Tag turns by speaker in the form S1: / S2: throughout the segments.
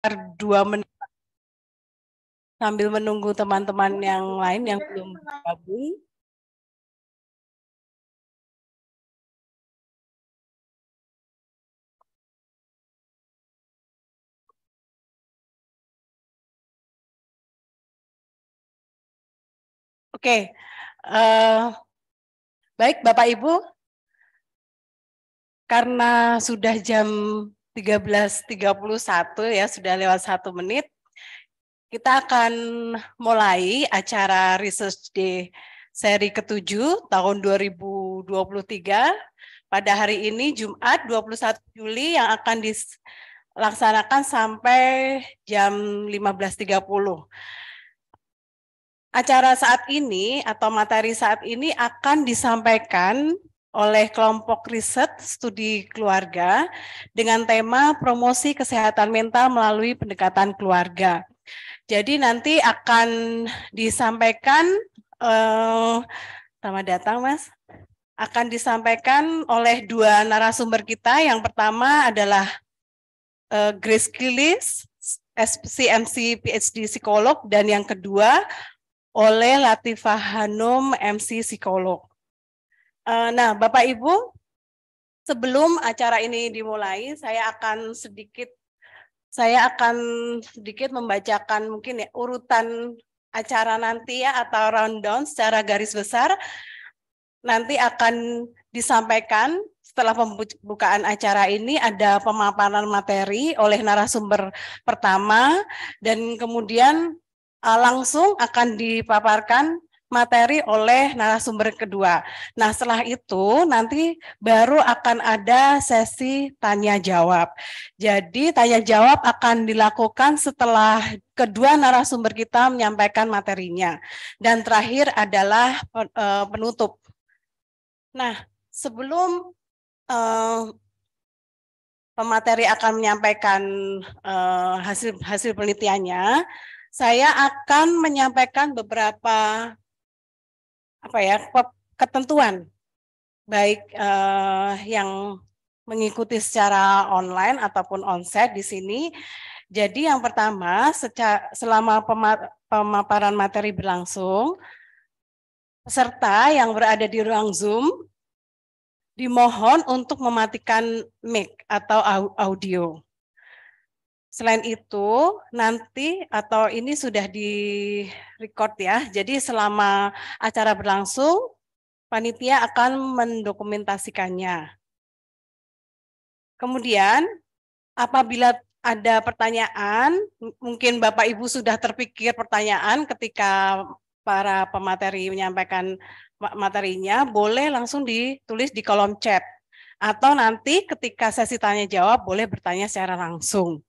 S1: 2 menit sambil menunggu teman-teman yang lain yang belum bergabung. Oke, baik Bapak Ibu, karena sudah jam 13.31 ya, sudah lewat 1 menit, kita akan mulai acara Research Day seri ke-7 tahun 2023 pada hari ini Jumat 21 Juli yang akan dilaksanakan sampai jam 15.30. Acara saat ini atau materi saat ini akan disampaikan oleh kelompok riset studi keluarga dengan tema promosi kesehatan mental melalui pendekatan keluarga. Jadi nanti akan disampaikan, selamat datang Mas, akan disampaikan oleh 2 narasumber kita. Yang pertama adalah Grace Kilis, CMC PhD psikolog, dan yang kedua oleh Latifah Hanum, MC psikolog. Nah, Bapak Ibu, sebelum acara ini dimulai, saya akan sedikit membacakan mungkin ya urutan acara nanti ya atau rundown secara garis besar. Nanti akan disampaikan setelah pembukaan acara ini ada pemaparan materi oleh narasumber pertama dan kemudian langsung akan dipaparkan materi oleh narasumber kedua. Nah, setelah itu nanti baru akan ada sesi tanya jawab. Jadi tanya jawab akan dilakukan setelah kedua narasumber kita menyampaikan materinya. Dan terakhir adalah penutup. Nah, sebelum pemateri akan menyampaikan hasil penelitiannya, saya akan menyampaikan beberapa ketentuan baik yang mengikuti secara online ataupun onsite di sini. Jadi yang pertama, selama pemaparan materi berlangsung, peserta yang berada di ruang Zoom dimohon untuk mematikan mic atau audio. Selain itu, nanti atau ini sudah di-record ya, jadi selama acara berlangsung, panitia akan mendokumentasikannya. Kemudian, apabila ada pertanyaan, mungkin Bapak Ibu sudah terpikir pertanyaan ketika para pemateri menyampaikan materinya, boleh langsung ditulis di kolom chat. Atau nanti ketika sesi tanya jawab, boleh bertanya secara langsung.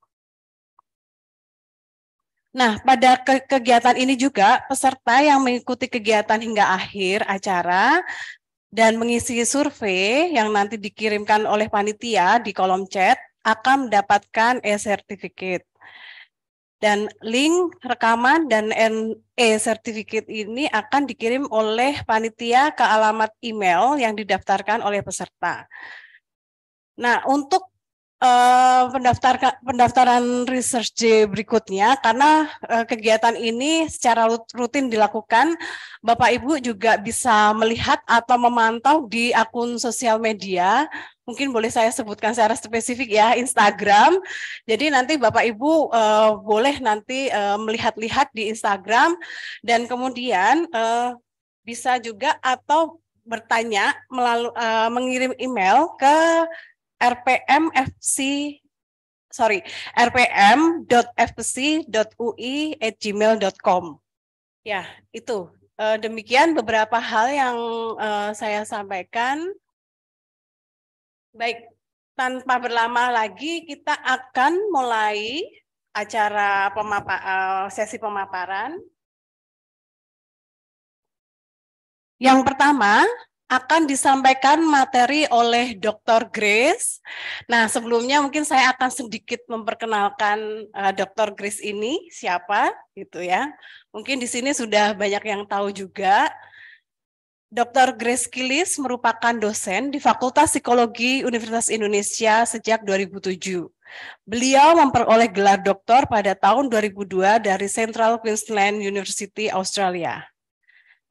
S1: Nah, pada kegiatan ini juga peserta yang mengikuti kegiatan hingga akhir acara dan mengisi survei yang nanti dikirimkan oleh panitia di kolom chat akan mendapatkan e-certificate. Dan link rekaman dan e-certificate ini akan dikirim oleh panitia ke alamat email yang didaftarkan oleh peserta. Nah, untuk pendaftaran Research Day berikutnya, karena kegiatan ini secara rutin dilakukan, Bapak Ibu juga bisa melihat atau memantau di akun sosial media, mungkin boleh saya sebutkan secara spesifik ya, Instagram. Jadi nanti Bapak Ibu boleh nanti melihat-lihat di Instagram, dan kemudian bisa juga atau bertanya melalui mengirim email ke rpm.fpc.ui@gmail.com. Ya, itu. Demikian beberapa hal yang saya sampaikan. Baik, tanpa berlama lagi kita akan mulai acara sesi pemaparan. Yang pertama, akan disampaikan materi oleh Dr. Grace. Nah, sebelumnya mungkin saya akan sedikit memperkenalkan Dr. Grace ini siapa gitu ya. Mungkin di sini sudah banyak yang tahu juga. Dr. Grace Kilis merupakan dosen di Fakultas Psikologi Universitas Indonesia sejak 2007. Beliau memperoleh gelar doktor pada tahun 2002 dari Central Queensland University, Australia.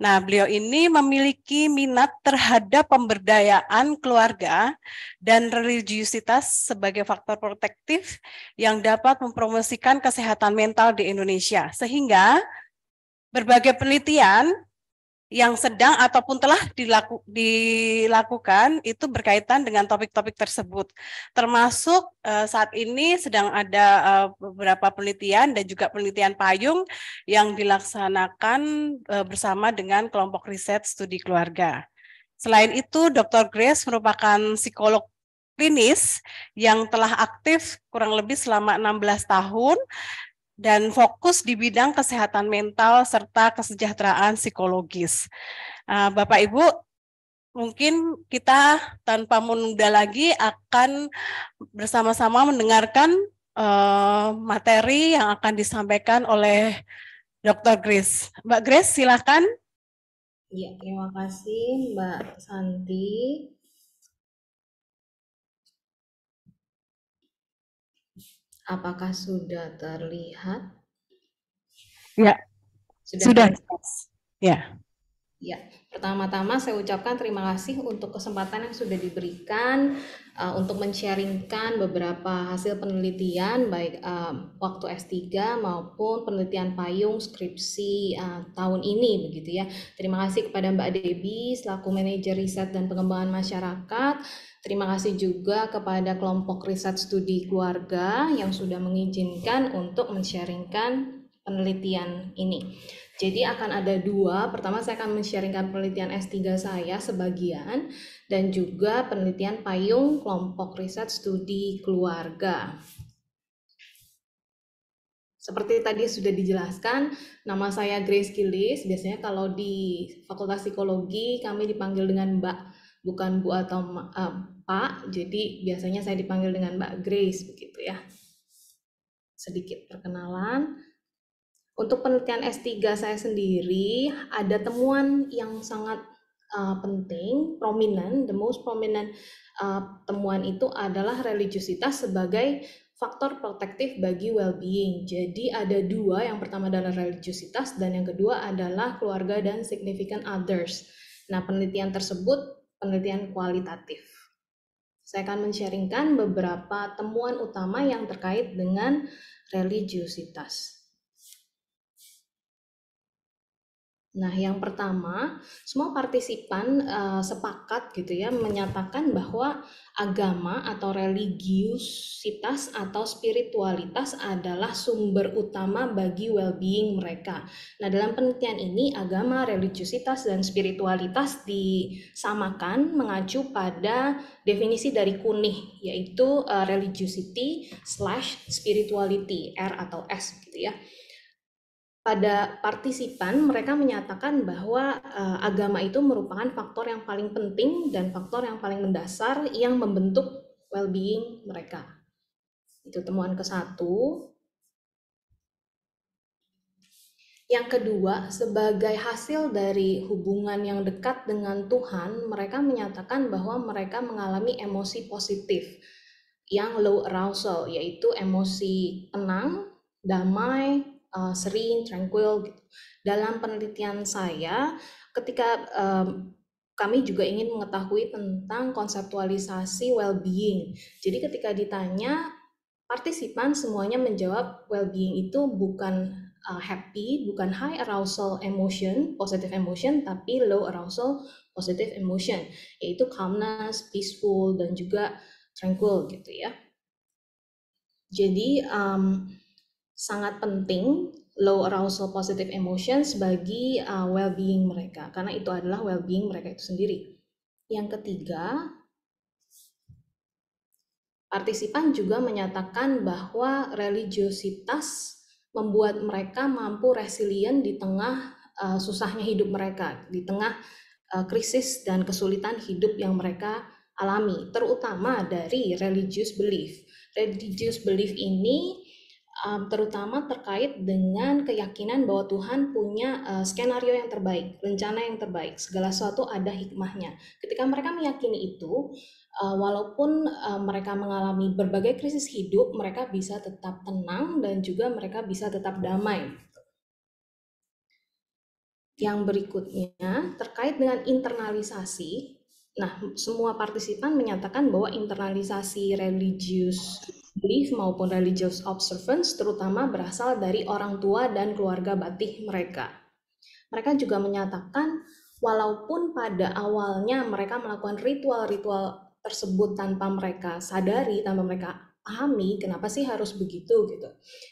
S1: Nah, beliau ini memiliki minat terhadap pemberdayaan keluarga dan religiusitas sebagai faktor protektif yang dapat mempromosikan kesehatan mental di Indonesia. Sehingga berbagai penelitian yang sedang ataupun telah dilakukan itu berkaitan dengan topik-topik tersebut. Termasuk saat ini sedang ada beberapa penelitian dan juga penelitian payung yang dilaksanakan bersama dengan kelompok riset studi keluarga. Selain itu, Dr. Grace merupakan psikolog klinis yang telah aktif kurang lebih selama 16 tahun dan fokus di bidang kesehatan mental serta kesejahteraan psikologis. Bapak Ibu, mungkin kita tanpa menunda lagi akan bersama-sama mendengarkan materi yang akan disampaikan oleh Dr. Grace. Mbak Grace, silakan.
S2: Iya, terima kasih Mbak Santi. Apakah sudah terlihat?
S1: Ya, sudah. Ya.
S2: Ya, pertama-tama saya ucapkan terima kasih untuk kesempatan yang sudah diberikan untuk men-sharingkan beberapa hasil penelitian baik waktu S3 maupun penelitian payung skripsi tahun ini begitu ya. Terima kasih kepada Mbak Debbie selaku manajer riset dan pengembangan masyarakat. Terima kasih juga kepada kelompok riset studi keluarga yang sudah mengizinkan untuk men-sharingkan penelitian ini. Jadi akan ada dua, pertama saya akan men-sharingkan penelitian S3 saya sebagian dan juga penelitian payung kelompok riset studi keluarga. Seperti tadi sudah dijelaskan, nama saya Grace Gilis, biasanya kalau di Fakultas Psikologi kami dipanggil dengan Mbak, bukan Bu atau Pak, jadi biasanya saya dipanggil dengan Mbak Grace begitu ya. Sedikit perkenalan. Untuk penelitian S3 saya sendiri, ada temuan yang sangat penting, prominent, the most prominent temuan itu adalah religiusitas sebagai faktor protektif bagi well-being. Jadi ada dua, yang pertama adalah religiusitas dan yang kedua adalah keluarga dan significant others. Nah, penelitian tersebut penelitian kualitatif. Saya akan men-sharingkan beberapa temuan utama yang terkait dengan religiusitas. Nah, yang pertama, semua partisipan sepakat gitu ya menyatakan bahwa agama atau religiusitas atau spiritualitas adalah sumber utama bagi well-being mereka. Nah, dalam penelitian ini agama, religiusitas dan spiritualitas disamakan mengacu pada definisi dari Kunih, yaitu religiosity / spirituality, R atau S gitu ya. Pada partisipan mereka menyatakan bahwa agama itu merupakan faktor yang paling penting dan faktor yang paling mendasar yang membentuk well-being mereka. Itu temuan ke-1. Yang kedua, sebagai hasil dari hubungan yang dekat dengan Tuhan, mereka menyatakan bahwa mereka mengalami emosi positif yang low arousal, yaitu emosi tenang, damai, serene, tranquil gitu. Dalam penelitian saya, ketika kami juga ingin mengetahui tentang konseptualisasi well-being. Jadi ketika ditanya, partisipan semuanya menjawab well-being itu bukan happy, bukan high arousal emotion, positive emotion, tapi low arousal positive emotion, yaitu calmness, peaceful, dan juga tranquil gitu ya. Jadi sangat penting low arousal positive emotions bagi well-being mereka, karena itu adalah well-being mereka itu sendiri. Yang ketiga, partisipan juga menyatakan bahwa religiositas membuat mereka mampu resilient di tengah susahnya hidup mereka, di tengah krisis dan kesulitan hidup yang mereka alami, terutama dari religious belief. Religious belief ini terutama terkait dengan keyakinan bahwa Tuhan punya skenario yang terbaik, rencana yang terbaik, segala sesuatu ada hikmahnya. Ketika mereka meyakini itu, walaupun mereka mengalami berbagai krisis hidup, mereka bisa tetap tenang dan juga mereka bisa tetap damai. Yang berikutnya terkait dengan internalisasi. Nah, semua partisipan menyatakan bahwa internalisasi religius belief maupun religious observance terutama berasal dari orang tua dan keluarga batih mereka. Mereka juga menyatakan walaupun pada awalnya mereka melakukan ritual-ritual tersebut tanpa mereka sadari, tanpa mereka pahami kenapa sih harus begitu gitu.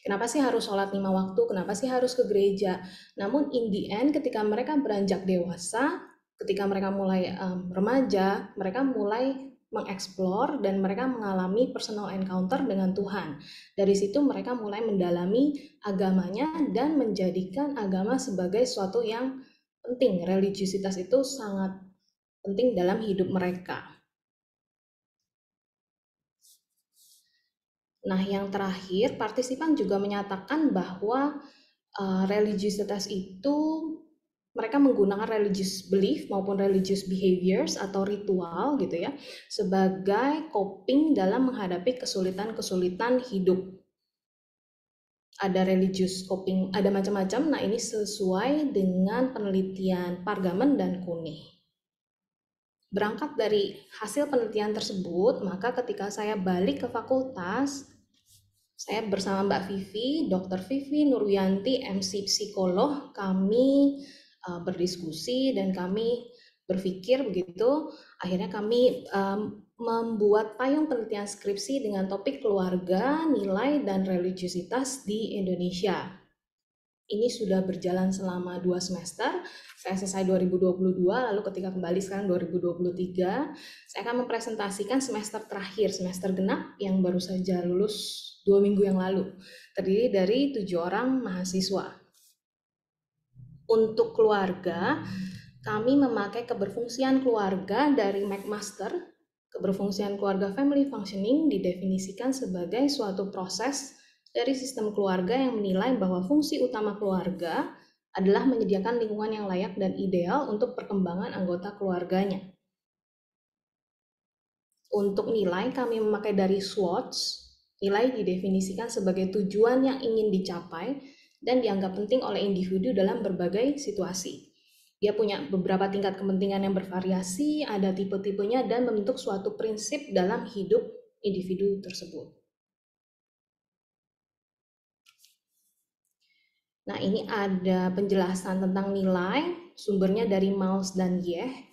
S2: Kenapa sih harus sholat 5 waktu, kenapa sih harus ke gereja. Namun in the end ketika mereka beranjak dewasa, ketika mereka mulai remaja, mereka mulai mengeksplor dan mereka mengalami personal encounter dengan Tuhan. Dari situ mereka mulai mendalami agamanya dan menjadikan agama sebagai suatu yang penting. Religiusitas itu sangat penting dalam hidup mereka. Nah, yang terakhir, partisipan juga menyatakan bahwa religiusitas itu mereka menggunakan religious belief maupun religious behaviors atau ritual gitu ya sebagai coping dalam menghadapi kesulitan-kesulitan hidup. Ada religious coping, ada macam-macam. Nah, ini sesuai dengan penelitian Pargamen dan Kunih. Berangkat dari hasil penelitian tersebut, maka ketika saya balik ke fakultas, saya bersama Mbak Vivi, Dr. Vivi Nurwianti, MC Psikolog, kami berdiskusi dan kami berpikir begitu, akhirnya kami membuat payung penelitian skripsi dengan topik keluarga, nilai, dan religiusitas di Indonesia. Ini sudah berjalan selama 2 semester, saya selesai 2022, lalu ketika kembali sekarang 2023, saya akan mempresentasikan semester terakhir, semester genap yang baru saja lulus 2 minggu yang lalu, terdiri dari 7 orang mahasiswa. Untuk keluarga, kami memakai keberfungsian keluarga dari McMaster. Keberfungsian keluarga family functioning didefinisikan sebagai suatu proses dari sistem keluarga yang menilai bahwa fungsi utama keluarga adalah menyediakan lingkungan yang layak dan ideal untuk perkembangan anggota keluarganya. Untuk nilai, kami memakai dari SWOT. Nilai didefinisikan sebagai tujuan yang ingin dicapai dan dianggap penting oleh individu dalam berbagai situasi. Dia punya beberapa tingkat kepentingan yang bervariasi, ada tipe-tipenya, dan membentuk suatu prinsip dalam hidup individu tersebut. Nah, ini ada penjelasan tentang nilai, sumbernya dari Miles dan Yeh.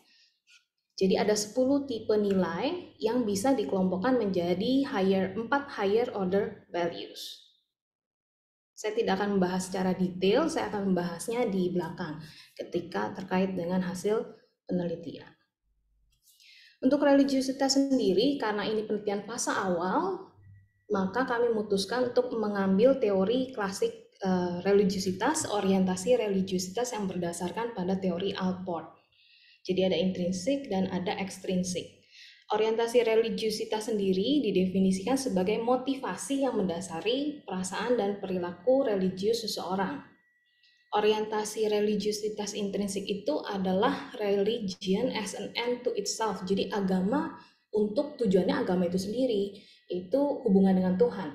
S2: Jadi ada 10 tipe nilai yang bisa dikelompokkan menjadi 4 higher order values. Saya tidak akan membahas secara detail, saya akan membahasnya di belakang ketika terkait dengan hasil penelitian. Untuk religiusitas sendiri, karena ini penelitian fase awal, maka kami memutuskan untuk mengambil teori klasik religiusitas, orientasi religiusitas yang berdasarkan pada teori Allport. Jadi ada intrinsik dan ada ekstrinsik. Orientasi religiusitas sendiri didefinisikan sebagai motivasi yang mendasari perasaan dan perilaku religius seseorang. Orientasi religiusitas intrinsik itu adalah religion as an end to itself. Jadi agama untuk tujuannya agama itu sendiri, itu hubungan dengan Tuhan.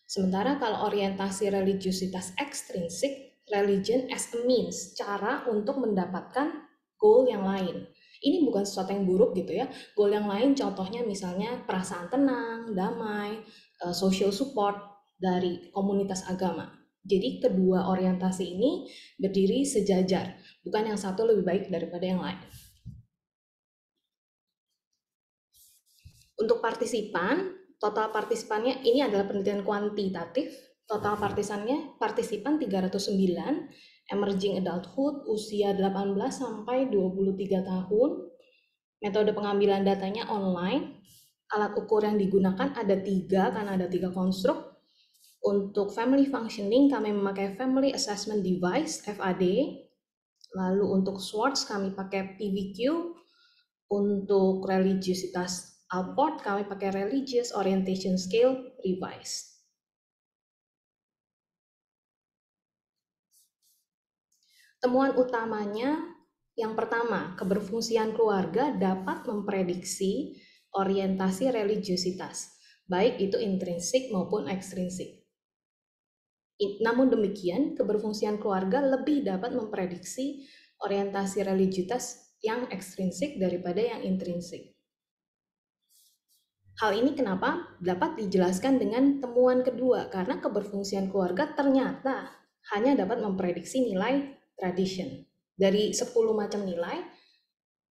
S2: Sementara kalau orientasi religiusitas ekstrinsik, religion as a means, cara untuk mendapatkan goal yang lain. Ini bukan sesuatu yang buruk gitu ya. Goal yang lain contohnya misalnya perasaan tenang, damai, social support dari komunitas agama. Jadi kedua orientasi ini berdiri sejajar, bukan yang satu lebih baik daripada yang lain. Untuk partisipan, total partisipannya ini adalah penelitian kuantitatif. Total partisipan 309, emerging adulthood, usia 18 sampai 23 tahun. Metode pengambilan datanya online. Alat ukur yang digunakan ada 3 karena ada 3 konstruk. Untuk family functioning kami memakai Family Assessment Device, FAD. Lalu untuk SWOT kami pakai PVQ. Untuk religiusitas Allport kami pakai Religious Orientation Scale Revised. Temuan utamanya yang pertama, keberfungsian keluarga dapat memprediksi orientasi religiositas, baik itu intrinsik maupun ekstrinsik. Namun demikian, keberfungsian keluarga lebih dapat memprediksi orientasi religiositas yang ekstrinsik daripada yang intrinsik. Hal ini kenapa dapat dijelaskan dengan temuan kedua, karena keberfungsian keluarga ternyata hanya dapat memprediksi nilai tradition. Dari 10 macam nilai,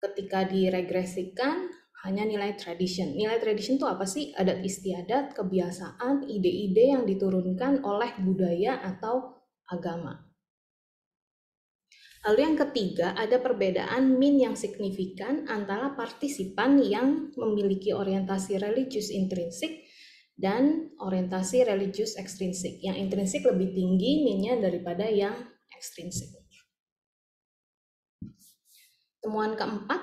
S2: ketika diregresikan hanya nilai tradition. Nilai tradition itu apa sih? Adat istiadat, kebiasaan, ide-ide yang diturunkan oleh budaya atau agama. Lalu yang ketiga, ada perbedaan min yang signifikan antara partisipan yang memiliki orientasi religius intrinsik dan orientasi religius ekstrinsik. Yang intrinsik lebih tinggi minnya daripada yang ekstrinsik. Temuan keempat,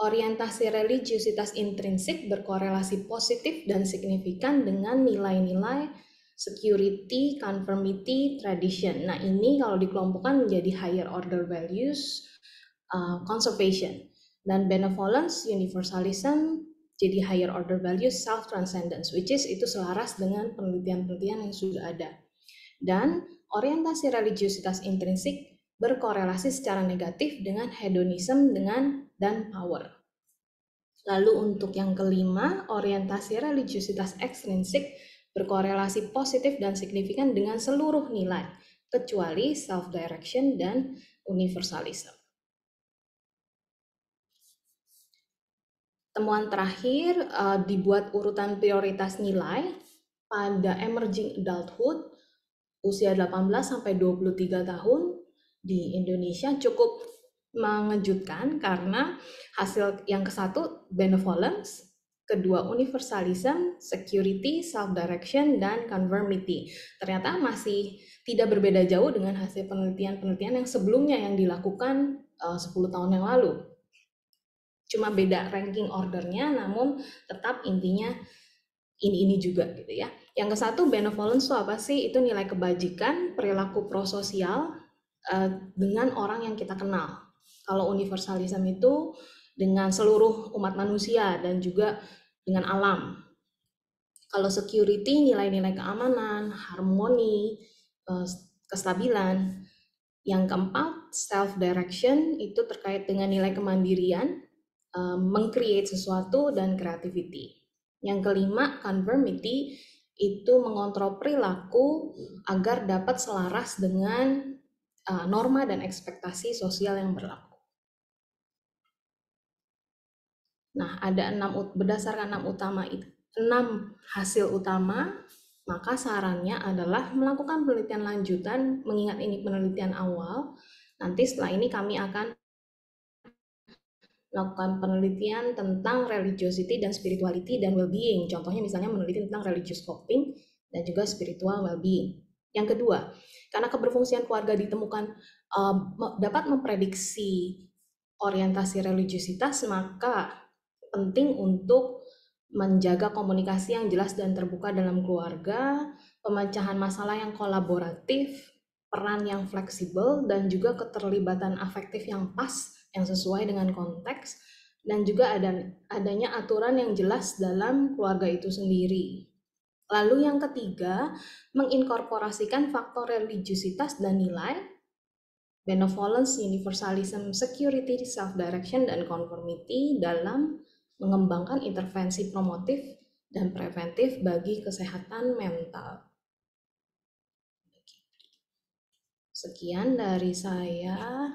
S2: orientasi religiusitas intrinsik berkorelasi positif dan signifikan dengan nilai-nilai security, conformity, tradition. Nah, ini kalau dikelompokkan menjadi higher order values, conservation, dan benevolence, universalism, jadi higher order values, self-transcendence, which is itu selaras dengan penelitian-penelitian yang sudah ada. Dan orientasi religiusitas intrinsik berkorelasi secara negatif dengan hedonism dan power. Lalu untuk yang kelima, orientasi religiusitas ekstrinsik berkorelasi positif dan signifikan dengan seluruh nilai, kecuali self-direction dan universalism. Temuan terakhir, dibuat urutan prioritas nilai pada emerging adulthood, usia 18 sampai 23 tahun di Indonesia cukup mengejutkan karena hasil yang ke-1 benevolence, kedua universalism, security, self-direction, dan conformity. Ternyata masih tidak berbeda jauh dengan hasil penelitian-penelitian yang sebelumnya yang dilakukan 10 tahun yang lalu. Cuma beda ranking ordernya, namun tetap intinya ini juga gitu ya. Yang ke-1 benevolence itu apa sih? Itu nilai kebajikan, perilaku prososial dengan orang yang kita kenal. Kalau universalism itu dengan seluruh umat manusia dan juga dengan alam. Kalau security, nilai-nilai keamanan, harmoni, kestabilan. Yang keempat, self-direction itu terkait dengan nilai kemandirian, meng-create sesuatu, dan creativity. Yang kelima, conformity itu mengontrol perilaku agar dapat selaras dengan norma dan ekspektasi sosial yang berlaku. Nah, ada berdasarkan 6 hasil utama, maka sarannya adalah melakukan penelitian lanjutan, mengingat ini penelitian awal. Nanti setelah ini kami akan melakukan penelitian tentang religiosity dan spirituality dan well-being. Contohnya misalnya meneliti tentang religious coping dan juga spiritual well-being. Yang kedua, karena keberfungsian keluarga ditemukan dapat memprediksi orientasi religiositas, maka penting untuk menjaga komunikasi yang jelas dan terbuka dalam keluarga, pemecahan masalah yang kolaboratif, peran yang fleksibel, dan juga keterlibatan afektif yang pas, yang sesuai dengan konteks, dan juga adanya aturan yang jelas dalam keluarga itu sendiri. Lalu yang ketiga, menginkorporasikan faktor religiositas dan nilai, benevolence, universalism, security, self-direction, dan conformity dalam mengembangkan intervensi promotif dan preventif bagi kesehatan mental. Sekian dari saya.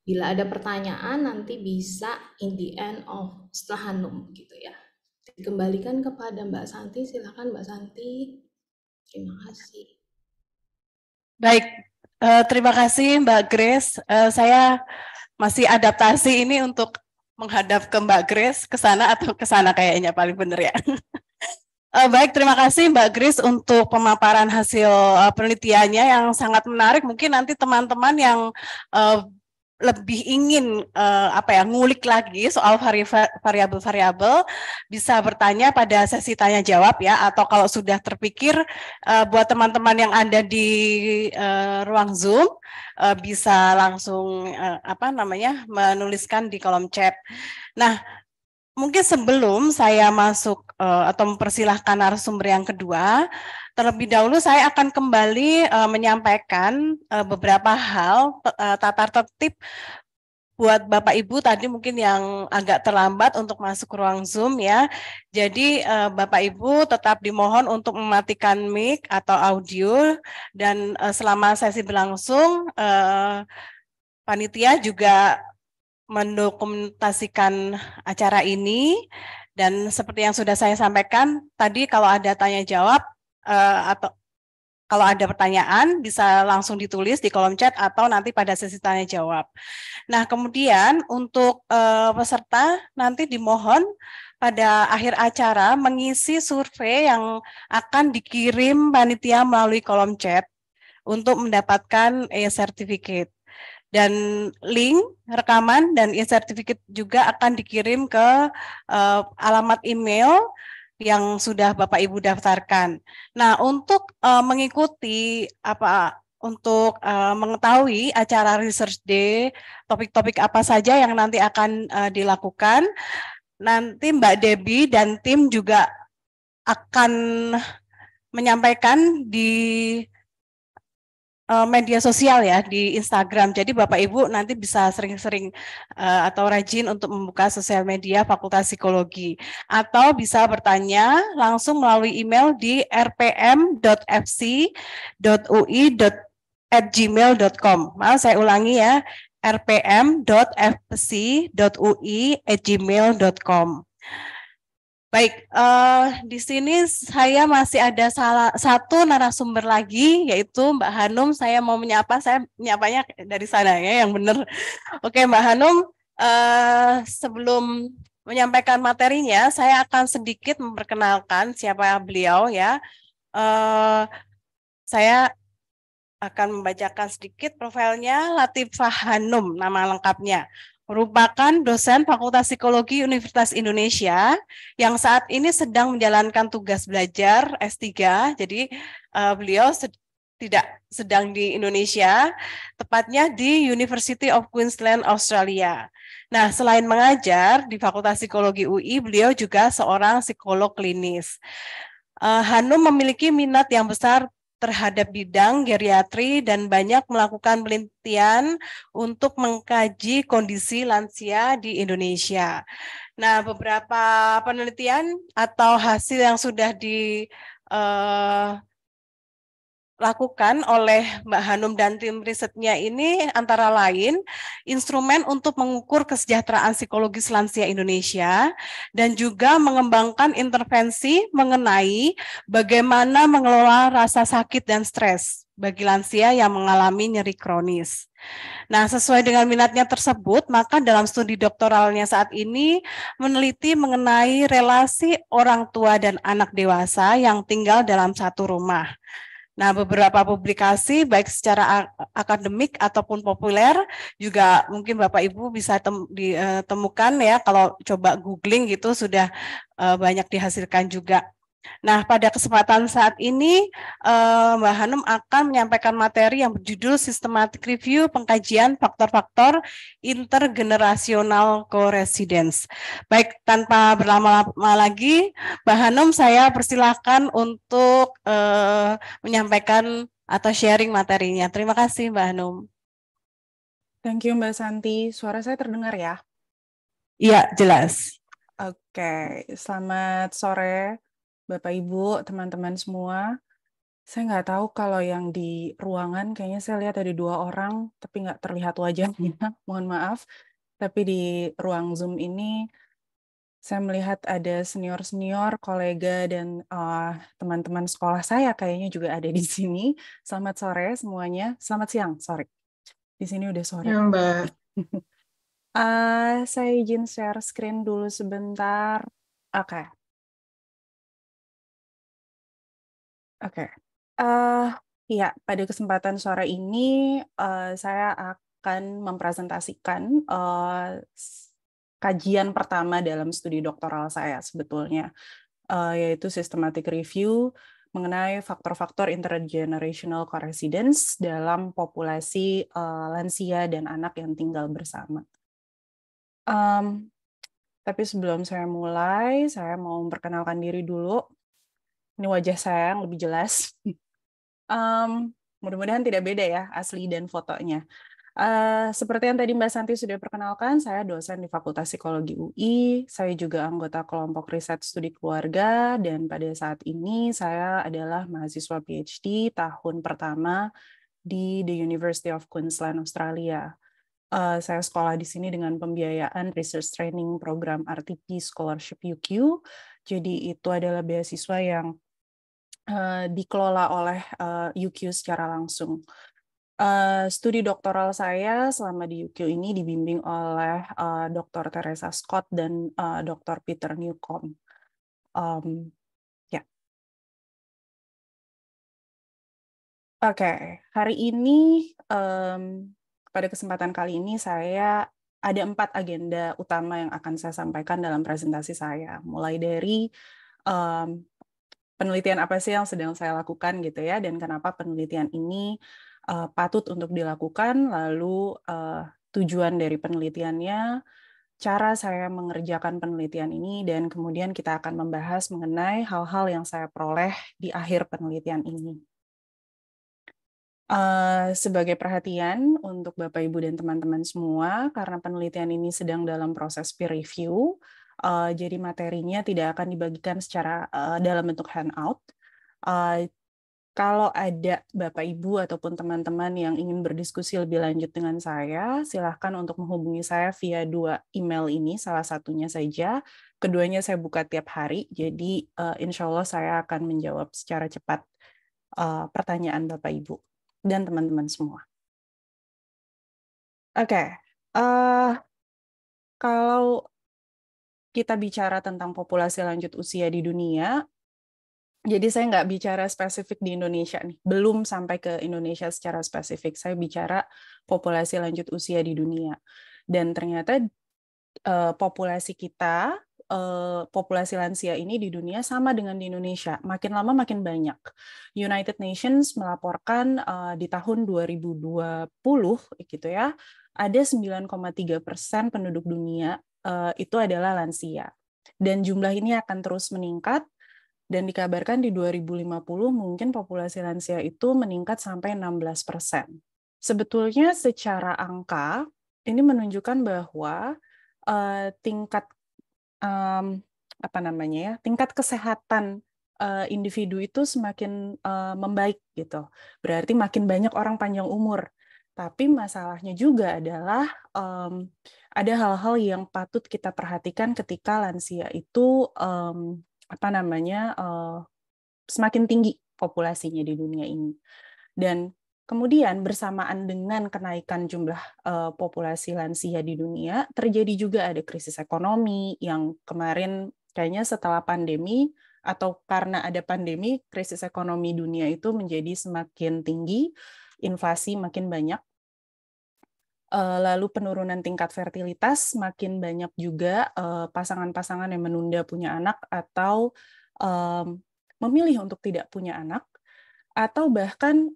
S2: Bila ada pertanyaan nanti bisa in the end of setelah Hanum gitu ya. Dikembalikan kepada Mbak Santi, silakan Mbak Santi. Terima kasih.
S1: Baik, terima kasih Mbak Grace. Saya masih adaptasi ini untuk menghadap ke Mbak Grace, ke sana atau ke sana kayaknya paling benar ya. Baik, terima kasih Mbak Grace untuk pemaparan hasil penelitiannya yang sangat menarik. Mungkin nanti teman-teman yang lebih ingin ngulik lagi soal variabel-variabel, bisa bertanya pada sesi tanya jawab ya, atau kalau sudah terpikir buat teman-teman yang ada di ruang Zoom bisa langsung menuliskan di kolom chat. Nah, mungkin sebelum saya masuk atau mempersilahkan narasumber yang kedua, terlebih dahulu saya akan kembali menyampaikan beberapa hal tata tertib buat Bapak Ibu tadi mungkin yang agak terlambat untuk masuk ke ruang Zoom ya. Jadi Bapak Ibu tetap dimohon untuk mematikan mic atau audio, dan selama sesi berlangsung panitia juga mendokumentasikan acara ini, dan seperti yang sudah saya sampaikan tadi, kalau ada tanya jawab atau kalau ada pertanyaan bisa langsung ditulis di kolom chat atau nanti pada sesi tanya jawab. Nah, kemudian untuk peserta nanti dimohon pada akhir acara mengisi survei yang akan dikirim panitia melalui kolom chat untuk mendapatkan e-certificate. Dan link rekaman dan e-certificate juga akan dikirim ke alamat email yang sudah Bapak Ibu daftarkan. Nah, untuk mengikuti untuk mengetahui acara Research Day, topik-topik apa saja yang nanti akan dilakukan, nanti Mbak Debbie dan tim juga akan menyampaikan di media sosial ya, di Instagram. Jadi Bapak Ibu nanti bisa sering-sering atau rajin untuk membuka sosial media Fakultas Psikologi, atau bisa bertanya langsung melalui email di rpm.fc.ui@gmail.com. Maaf, saya ulangi ya, rpm.fc.ui@gmail.com. Baik, di sini saya masih ada satu narasumber lagi, yaitu Mbak Hanum. Saya mau menyapa, saya menyapanya dari sana ya, yang benar. Oke, Mbak Hanum, sebelum menyampaikan materinya, saya akan sedikit memperkenalkan siapa beliau ya. Saya akan membacakan sedikit profilnya. Latifah Hanum, nama lengkapnya. Merupakan dosen Fakultas Psikologi Universitas Indonesia yang saat ini sedang menjalankan tugas belajar S3. Jadi beliau tidak sedang di Indonesia, tepatnya di University of Queensland, Australia. Nah, selain mengajar di Fakultas Psikologi UI, beliau juga seorang psikolog klinis. Hanum memiliki minat yang besar terhadap bidang geriatri dan banyak melakukan penelitian untuk mengkaji kondisi lansia di Indonesia. Nah, beberapa penelitian atau hasil yang sudah dilakukan oleh Mbak Hanum dan tim risetnya ini antara lain instrumen untuk mengukur kesejahteraan psikologis lansia Indonesia, dan juga mengembangkan intervensi mengenai bagaimana mengelola rasa sakit dan stres bagi lansia yang mengalami nyeri kronis. Nah, sesuai dengan minatnya tersebut, maka dalam studi doktoralnya saat ini meneliti mengenai relasi orang tua dan anak dewasa yang tinggal dalam satu rumah. Nah, beberapa publikasi baik secara akademik ataupun populer juga mungkin Bapak Ibu bisa ditemukan ya, kalau coba googling gitu sudah banyak dihasilkan juga. Nah, pada kesempatan saat ini Mbak Hanum akan menyampaikan materi yang berjudul Systematic Review Pengkajian Faktor-Faktor Intergenerational Co-Residence. Baik, tanpa berlama-lama lagi, Mbak Hanum, saya persilahkan untuk menyampaikan atau sharing materinya. Terima kasih, Mbak Hanum.
S3: Thank you, Mbak Santi. Suara saya terdengar ya?
S1: Iya, jelas.
S3: Oke, selamat sore Bapak Ibu, teman-teman semua. Saya nggak tahu kalau yang di ruangan, kayaknya saya lihat ada 2 orang, tapi nggak terlihat wajahnya, mohon maaf. Tapi di ruang Zoom ini, saya melihat ada senior-senior, kolega, dan teman-teman sekolah saya kayaknya juga ada di sini. Selamat sore semuanya. Selamat siang, sorry. Di sini udah sore.
S4: Ya, Mbak.
S3: Saya izin share screen dulu sebentar. Oke. Ya, pada kesempatan sore ini saya akan mempresentasikan kajian pertama dalam studi doktoral saya sebetulnya, yaitu systematic review mengenai faktor-faktor intergenerational coresidence dalam populasi lansia dan anak yang tinggal bersama. Tapi sebelum saya mulai, saya mau memperkenalkan diri dulu. Ini wajah saya yang lebih jelas. Mudah-mudahan tidak beda ya, asli dan fotonya. Seperti yang tadi Mbak Santi sudah perkenalkan, saya dosen di Fakultas Psikologi UI, saya juga anggota kelompok riset studi keluarga, dan pada saat ini saya adalah mahasiswa PhD tahun pertama di The University of Queensland, Australia. Saya sekolah di sini dengan pembiayaan Research Training Program RTP Scholarship UQ, jadi itu adalah beasiswa yang dikelola oleh UQ secara langsung. Studi doktoral saya selama di UQ ini dibimbing oleh Dr. Teresa Scott dan Dr. Peter Newcomb. Ya. Oke, hari ini pada kesempatan kali ini saya ada 4 agenda utama yang akan saya sampaikan dalam presentasi saya, mulai dari penelitian apa sih yang sedang saya lakukan gitu ya, dan kenapa penelitian ini patut untuk dilakukan, lalu tujuan dari penelitiannya, cara saya mengerjakan penelitian ini, dan kemudian kita akan membahas mengenai hal-hal yang saya peroleh di akhir penelitian ini. Sebagai perhatian untuk Bapak, Ibu, dan teman-teman semua, karena penelitian ini sedang dalam proses peer review, jadi materinya tidak akan dibagikan secara dalam bentuk handout. Kalau ada Bapak, Ibu, ataupun teman-teman yang ingin berdiskusi lebih lanjut dengan saya, silahkan untuk menghubungi saya via 2 email ini, salah satunya saja. Keduanya saya buka tiap hari, jadi insya Allah saya akan menjawab secara cepat pertanyaan Bapak, Ibu, dan teman-teman semua. Oke, kalau kita bicara tentang populasi lanjut usia di dunia, jadi saya nggak bicara spesifik di Indonesia nih, belum sampai ke Indonesia secara spesifik. Saya bicara populasi lanjut usia di dunia. Dan ternyata populasi kita, populasi lansia ini di dunia sama dengan di Indonesia. Makin lama makin banyak. United Nations melaporkan di tahun 2020 gitu ya, ada 9,3% penduduk dunia itu adalah lansia. Dan jumlah ini akan terus meningkat. Dan dikabarkan di 2050 mungkin populasi lansia itu meningkat sampai 16%. Sebetulnya secara angka, ini menunjukkan bahwa tingkat tingkat kesehatan individu itu semakin membaik gitu. Berarti makin banyak orang panjang umur. Tapi masalahnya juga adalah ada hal-hal yang patut kita perhatikan ketika lansia itu semakin tinggi populasinya di dunia ini. Dan kemudian bersamaan dengan kenaikan jumlah populasi lansia di dunia, terjadi juga ada krisis ekonomi yang kemarin kayaknya setelah pandemi atau karena ada pandemi, krisis ekonomi dunia itu menjadi semakin tinggi, inflasi makin banyak. Lalu penurunan tingkat fertilitas, makin banyak juga pasangan-pasangan yang menunda punya anak atau memilih untuk tidak punya anak, atau bahkan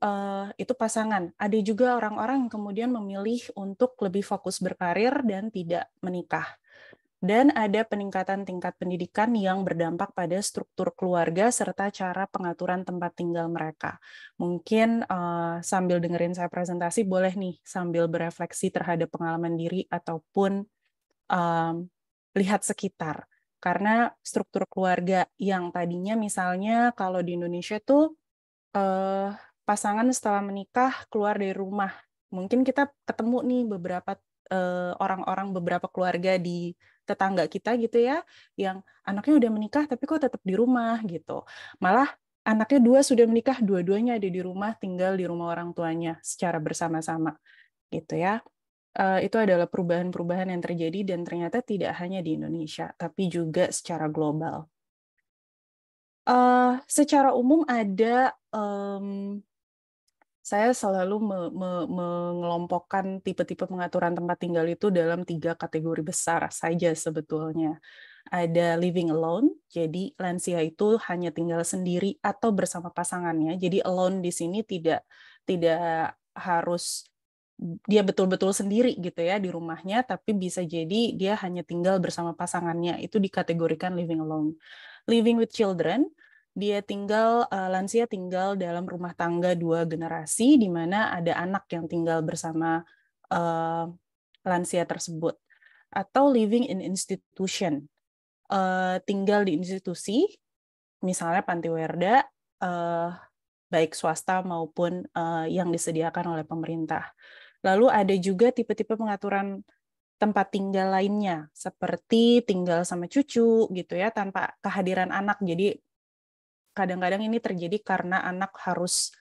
S3: itu pasangan. Ada juga orang-orang yang kemudian memilih untuk lebih fokus berkarir dan tidak menikah. Dan ada peningkatan tingkat pendidikan yang berdampak pada struktur keluarga serta cara pengaturan tempat tinggal mereka. Mungkin sambil dengerin saya presentasi, boleh nih sambil berefleksi terhadap pengalaman diri ataupun lihat sekitar. Karena struktur keluarga yang tadinya misalnya kalau di Indonesia tuh pasangan setelah menikah keluar dari rumah. Mungkin kita ketemu nih beberapa orang-orang, beberapa keluarga di tetangga kita gitu ya, yang anaknya udah menikah tapi kok tetap di rumah gitu. Malah anaknya 2 sudah menikah, dua-duanya ada di rumah, tinggal di rumah orang tuanya secara bersama-sama gitu ya. Itu adalah perubahan-perubahan yang terjadi dan ternyata tidak hanya di Indonesia, tapi juga secara global. Secara umum ada saya selalu mengelompokkan tipe-tipe pengaturan tempat tinggal itu dalam 3 kategori besar saja sebetulnya. Ada living alone, jadi lansia itu hanya tinggal sendiri atau bersama pasangannya. Jadi alone di sini tidak harus dia betul-betul sendiri gitu ya di rumahnya, tapi bisa jadi dia hanya tinggal bersama pasangannya. Itu dikategorikan living alone. Living with children, lansia tinggal dalam rumah tangga 2 generasi, di mana ada anak yang tinggal bersama lansia tersebut. Atau living in institution, tinggal di institusi, misalnya panti werda, baik swasta maupun yang disediakan oleh pemerintah. Lalu ada juga tipe-tipe pengaturan tempat tinggal lainnya, seperti tinggal sama cucu gitu ya, tanpa kehadiran anak. Jadi kadang-kadang ini terjadi karena anak harus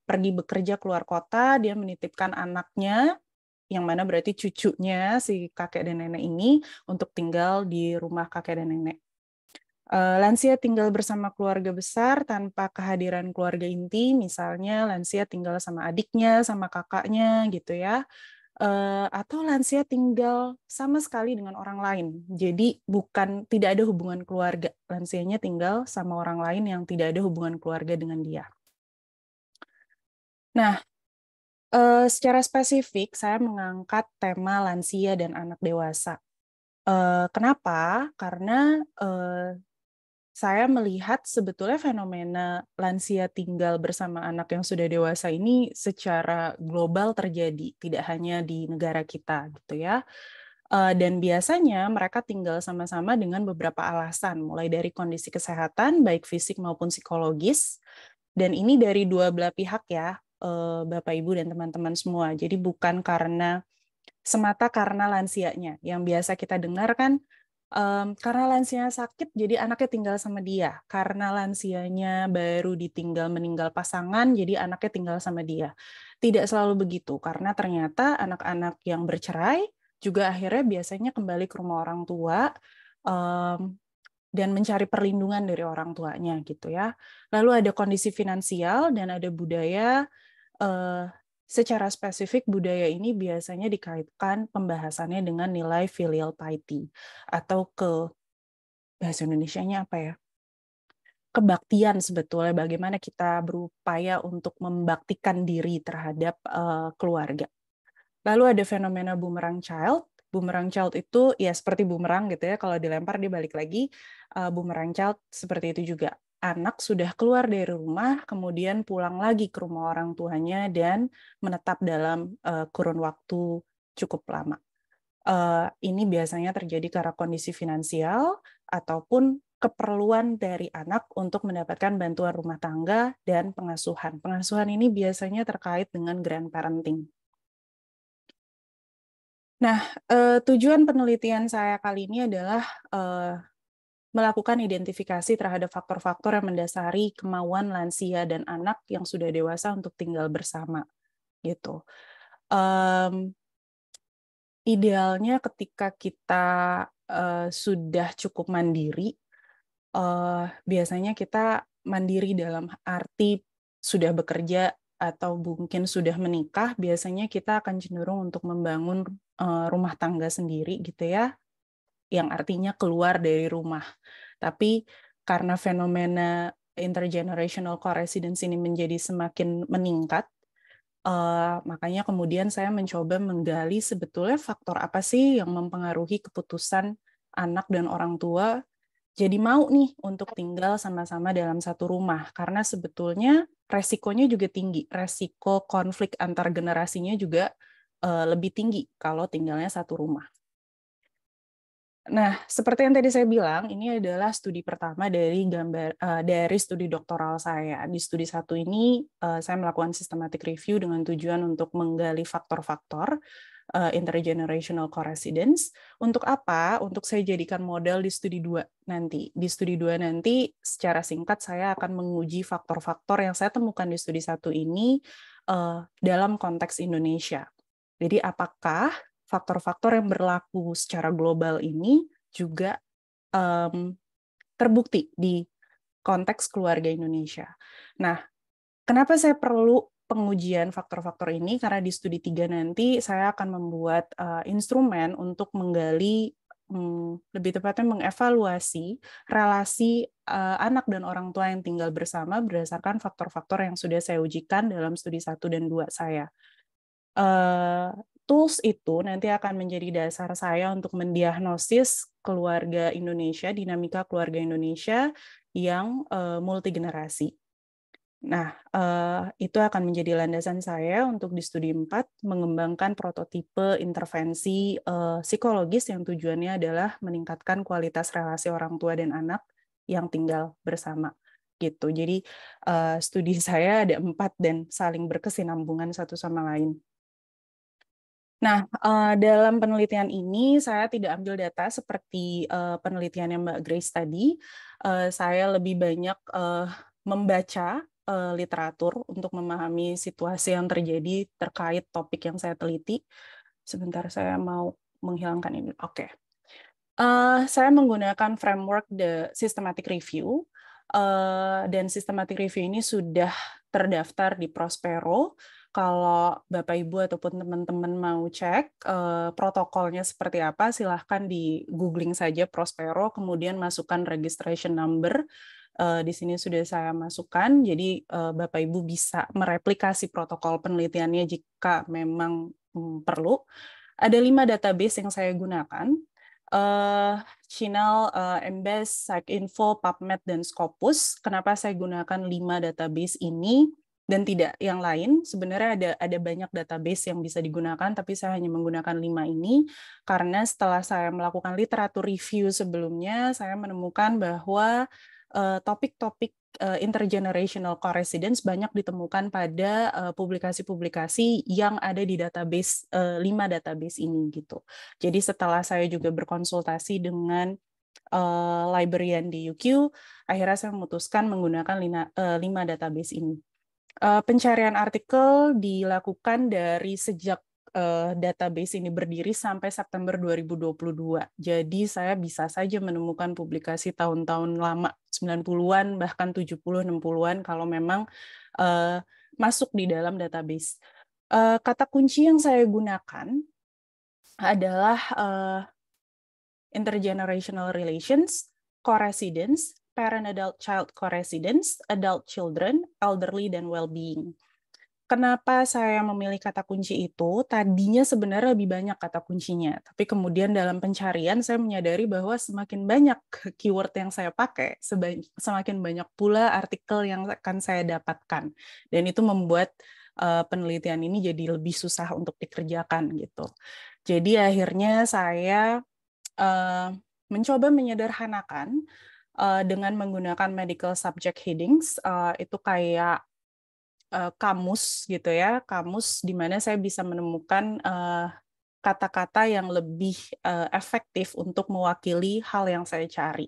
S3: pergi bekerja keluar kota, dia menitipkan anaknya, yang mana berarti cucunya si kakek dan nenek ini, untuk tinggal di rumah kakek dan nenek. Lansia tinggal bersama keluarga besar tanpa kehadiran keluarga inti, misalnya lansia tinggal sama adiknya, sama kakaknya gitu ya. Atau lansia tinggal sama sekali dengan orang lain. Jadi tidak ada hubungan keluarga. Lansianya tinggal sama orang lain yang tidak ada hubungan keluarga dengan dia. Nah, secara spesifik saya mengangkat tema lansia dan anak dewasa. Kenapa? Karena saya melihat sebetulnya fenomena lansia tinggal bersama anak yang sudah dewasa ini secara global terjadi, tidak hanya di negara kita gitu ya. Dan biasanya mereka tinggal sama-sama dengan beberapa alasan, mulai dari kondisi kesehatan, baik fisik maupun psikologis, dan ini dari dua belah pihak ya, Bapak, Ibu, dan teman-teman semua. Jadi bukan semata karena lansianya. Yang biasa kita dengar kan, karena lansianya sakit, jadi anaknya tinggal sama dia. Karena lansianya baru ditinggal meninggal pasangan, jadi anaknya tinggal sama dia. Tidak selalu begitu, karena ternyata anak-anak yang bercerai juga akhirnya biasanya kembali ke rumah orang tua dan mencari perlindungan dari orang tuanya gitu ya. Lalu ada kondisi finansial dan ada budaya. Secara spesifik budaya ini biasanya dikaitkan pembahasannya dengan nilai filial piety atau bahasa Indonesianya apa ya? Kebaktian sebetulnya, bagaimana kita berupaya untuk membaktikan diri terhadap keluarga. Lalu ada fenomena boomerang child. Boomerang child itu ya seperti boomerang gitu ya, kalau dilempar dia balik lagi. Boomerang child seperti itu juga. Anak sudah keluar dari rumah, kemudian pulang lagi ke rumah orang tuanya dan menetap dalam kurun waktu cukup lama. Ini biasanya terjadi karena kondisi finansial ataupun keperluan dari anak untuk mendapatkan bantuan rumah tangga dan pengasuhan. Pengasuhan ini biasanya terkait dengan grandparenting. Nah, tujuan penelitian saya kali ini adalah melakukan identifikasi terhadap faktor-faktor yang mendasari kemauan lansia dan anak yang sudah dewasa untuk tinggal bersama, gitu. Idealnya ketika kita sudah cukup mandiri, biasanya kita mandiri dalam arti sudah bekerja atau mungkin sudah menikah, biasanya kita akan cenderung untuk membangun rumah tangga sendiri, gitu ya, yang artinya keluar dari rumah. Tapi karena fenomena intergenerational co-residence ini menjadi semakin meningkat, makanya kemudian saya mencoba menggali sebetulnya faktor apa sih yang mempengaruhi keputusan anak dan orang tua jadi mau nih untuk tinggal sama-sama dalam satu rumah. Karena sebetulnya resikonya juga tinggi. Resiko konflik antar generasinya juga lebih tinggi kalau tinggalnya satu rumah. Nah, seperti yang tadi saya bilang, ini adalah studi pertama dari studi doktoral saya. Di studi 1 ini, saya melakukan systematic review dengan tujuan untuk menggali faktor-faktor intergenerational co-residence. Untuk apa? Untuk saya jadikan model di studi 2 nanti. Di studi 2 nanti, secara singkat, saya akan menguji faktor-faktor yang saya temukan di studi 1 ini dalam konteks Indonesia. Jadi, apakah faktor-faktor yang berlaku secara global ini juga terbukti di konteks keluarga Indonesia. Nah, kenapa saya perlu pengujian faktor-faktor ini, karena di studi 3 nanti saya akan membuat instrumen untuk menggali, lebih tepatnya mengevaluasi relasi anak dan orang tua yang tinggal bersama berdasarkan faktor-faktor yang sudah saya ujikan dalam studi 1 dan 2 saya. Tools itu nanti akan menjadi dasar saya untuk mendiagnosis keluarga Indonesia, dinamika keluarga Indonesia yang multigenerasi. Nah, itu akan menjadi landasan saya untuk di studi 4 mengembangkan prototipe intervensi psikologis yang tujuannya adalah meningkatkan kualitas relasi orang tua dan anak yang tinggal bersama. Gitu. Jadi studi saya ada 4 dan saling berkesinambungan satu sama lain. Nah, dalam penelitian ini saya tidak ambil data seperti penelitiannya Mbak Grace tadi. Saya lebih banyak membaca literatur untuk memahami situasi yang terjadi terkait topik yang saya teliti. Sebentar, saya mau menghilangkan ini. Oke. Saya menggunakan framework the systematic review, dan systematic review ini sudah terdaftar di Prospero. Kalau Bapak Ibu ataupun teman-teman mau cek protokolnya seperti apa, silahkan di googling saja Prospero, kemudian masukkan registration number. Di sini sudah saya masukkan, jadi Bapak Ibu bisa mereplikasi protokol penelitiannya jika memang perlu. Ada 5 database yang saya gunakan, CINAHL, Embase, PsycInfo, PubMed, dan Scopus. Kenapa saya gunakan 5 database ini dan tidak yang lain? Sebenarnya ada banyak database yang bisa digunakan, tapi saya hanya menggunakan 5 ini karena setelah saya melakukan literatur review sebelumnya, saya menemukan bahwa topik-topik intergenerational co-residence banyak ditemukan pada publikasi-publikasi yang ada di database 5 database ini gitu. Jadi setelah saya juga berkonsultasi dengan librarian di UQ, akhirnya saya memutuskan menggunakan 5 database ini. Pencarian artikel dilakukan dari sejak database ini berdiri sampai September 2022. Jadi saya bisa saja menemukan publikasi tahun-tahun lama, 90-an, bahkan 70-60-an kalau memang masuk di dalam database. Kata kunci yang saya gunakan adalah intergenerational relations, co-residence, parent-adult-child co-residence, adult children, elderly, dan well-being. Kenapa saya memilih kata kunci itu? Tadinya sebenarnya lebih banyak kata kuncinya, tapi kemudian dalam pencarian saya menyadari bahwa semakin banyak keyword yang saya pakai, semakin banyak pula artikel yang akan saya dapatkan. Dan itu membuat penelitian ini jadi lebih susah untuk dikerjakan gitu. Jadi akhirnya saya mencoba menyederhanakan dengan menggunakan medical subject headings. Itu kayak kamus gitu ya, kamus di mana saya bisa menemukan kata-kata yang lebih efektif untuk mewakili hal yang saya cari.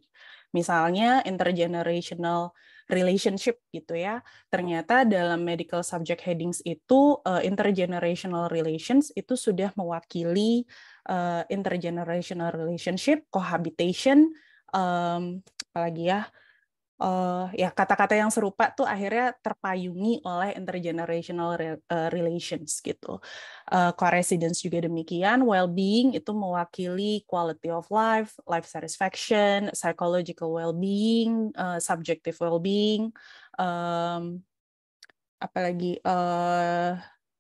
S3: Misalnya intergenerational relationship gitu ya. Ternyata dalam medical subject headings itu intergenerational relations itu sudah mewakili intergenerational relationship, cohabitation, apalagi ya, ya kata-kata yang serupa tuh akhirnya terpayungi oleh intergenerational relations gitu. Co-residence juga demikian, well-being itu mewakili quality of life, life satisfaction, psychological well-being, subjective well-being, apalagi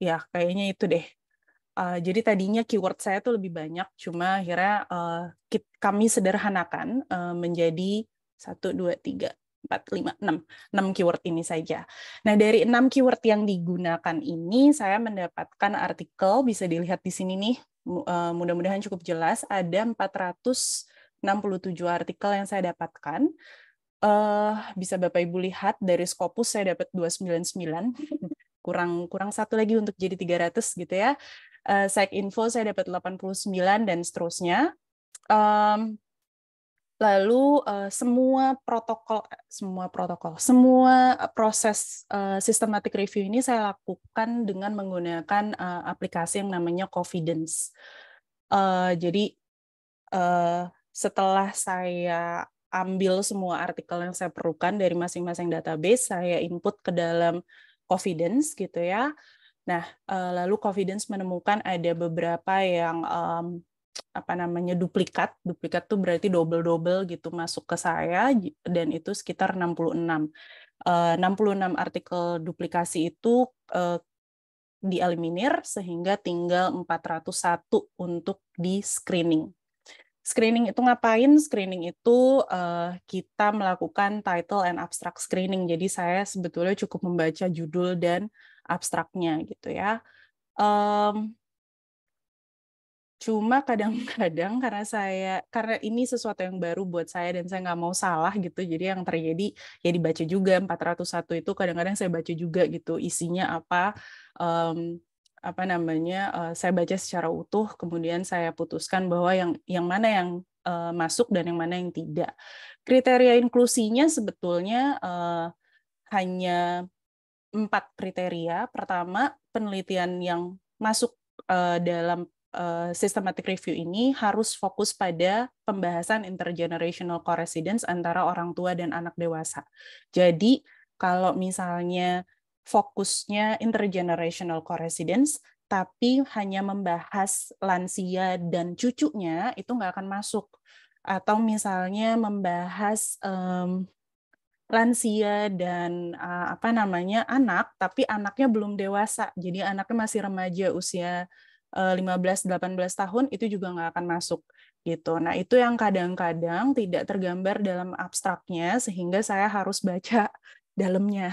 S3: ya kayaknya itu deh. Jadi tadinya keyword saya tuh lebih banyak, cuma akhirnya kami sederhanakan menjadi 1, 2, 3, 4, 5, 6 keyword ini saja. Nah, dari 6 keyword yang digunakan ini, saya mendapatkan artikel, bisa dilihat di sini nih, mudah-mudahan cukup jelas, ada 467 artikel yang saya dapatkan. Bisa Bapak Ibu lihat, dari Scopus saya dapat 299, kurang satu lagi untuk jadi 300 gitu ya. PsycInfo saya dapat 89 dan seterusnya. Lalu semua proses systematic review ini saya lakukan dengan menggunakan aplikasi yang namanya Confidence. Jadi setelah saya ambil semua artikel yang saya perlukan dari masing-masing database, saya input ke dalam confidence gitu ya. Nah, lalu confidence menemukan ada beberapa yang duplikat tuh berarti double gitu masuk ke saya, dan itu sekitar 66. 66 artikel duplikasi itu dieliminir sehingga tinggal 401 untuk di screening. Screening itu ngapain? Screening itu kita melakukan title and abstract screening. Jadi saya sebetulnya cukup membaca judul dan abstraknya gitu ya. Cuma kadang-kadang karena ini sesuatu yang baru buat saya dan saya nggak mau salah gitu, jadi yang terjadi ya dibaca juga 401 itu kadang-kadang saya baca juga gitu isinya apa, saya baca secara utuh, kemudian saya putuskan bahwa yang mana yang masuk dan yang mana yang tidak. Kriteria inklusinya sebetulnya hanya 4 kriteria. Pertama, penelitian yang masuk dalam systematic review ini harus fokus pada pembahasan intergenerational co-residence antara orang tua dan anak dewasa. Jadi, kalau misalnya fokusnya intergenerational co-residence, tapi hanya membahas lansia dan cucunya, itu nggak akan masuk. Atau misalnya membahas lansia dan anak, tapi anaknya belum dewasa, jadi anaknya masih remaja usia 15-18 tahun, itu juga nggak akan masuk gitu. Nah, itu yang kadang-kadang tidak tergambar dalam abstraknya sehingga saya harus baca dalamnya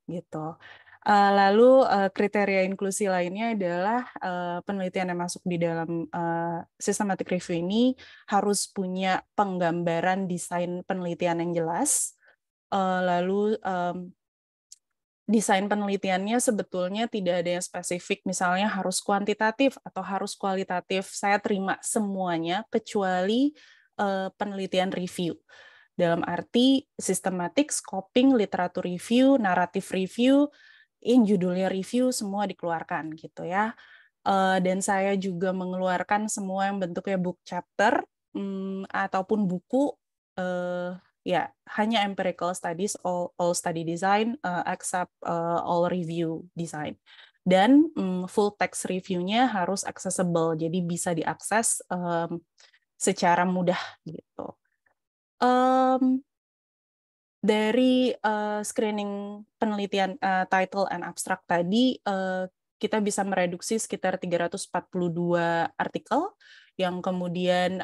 S3: gitu. Lalu kriteria inklusi lainnya adalah penelitian yang masuk di dalam systematic review ini harus punya penggambaran desain penelitian yang jelas. Lalu desain penelitiannya sebetulnya tidak ada yang spesifik, misalnya harus kuantitatif atau harus kualitatif. Saya terima semuanya kecuali penelitian review. Dalam arti systematic, scoping, literatur review, naratif review, yang judulnya review semua dikeluarkan gitu ya. Dan saya juga mengeluarkan semua yang bentuknya book chapter ataupun buku ya hanya empirical studies, all study design, except all review design. Dan full text review-nya harus accessible, jadi bisa diakses secara mudah gitu. Dari screening penelitian title and abstract tadi, kita bisa mereduksi sekitar 342 artikel yang kemudian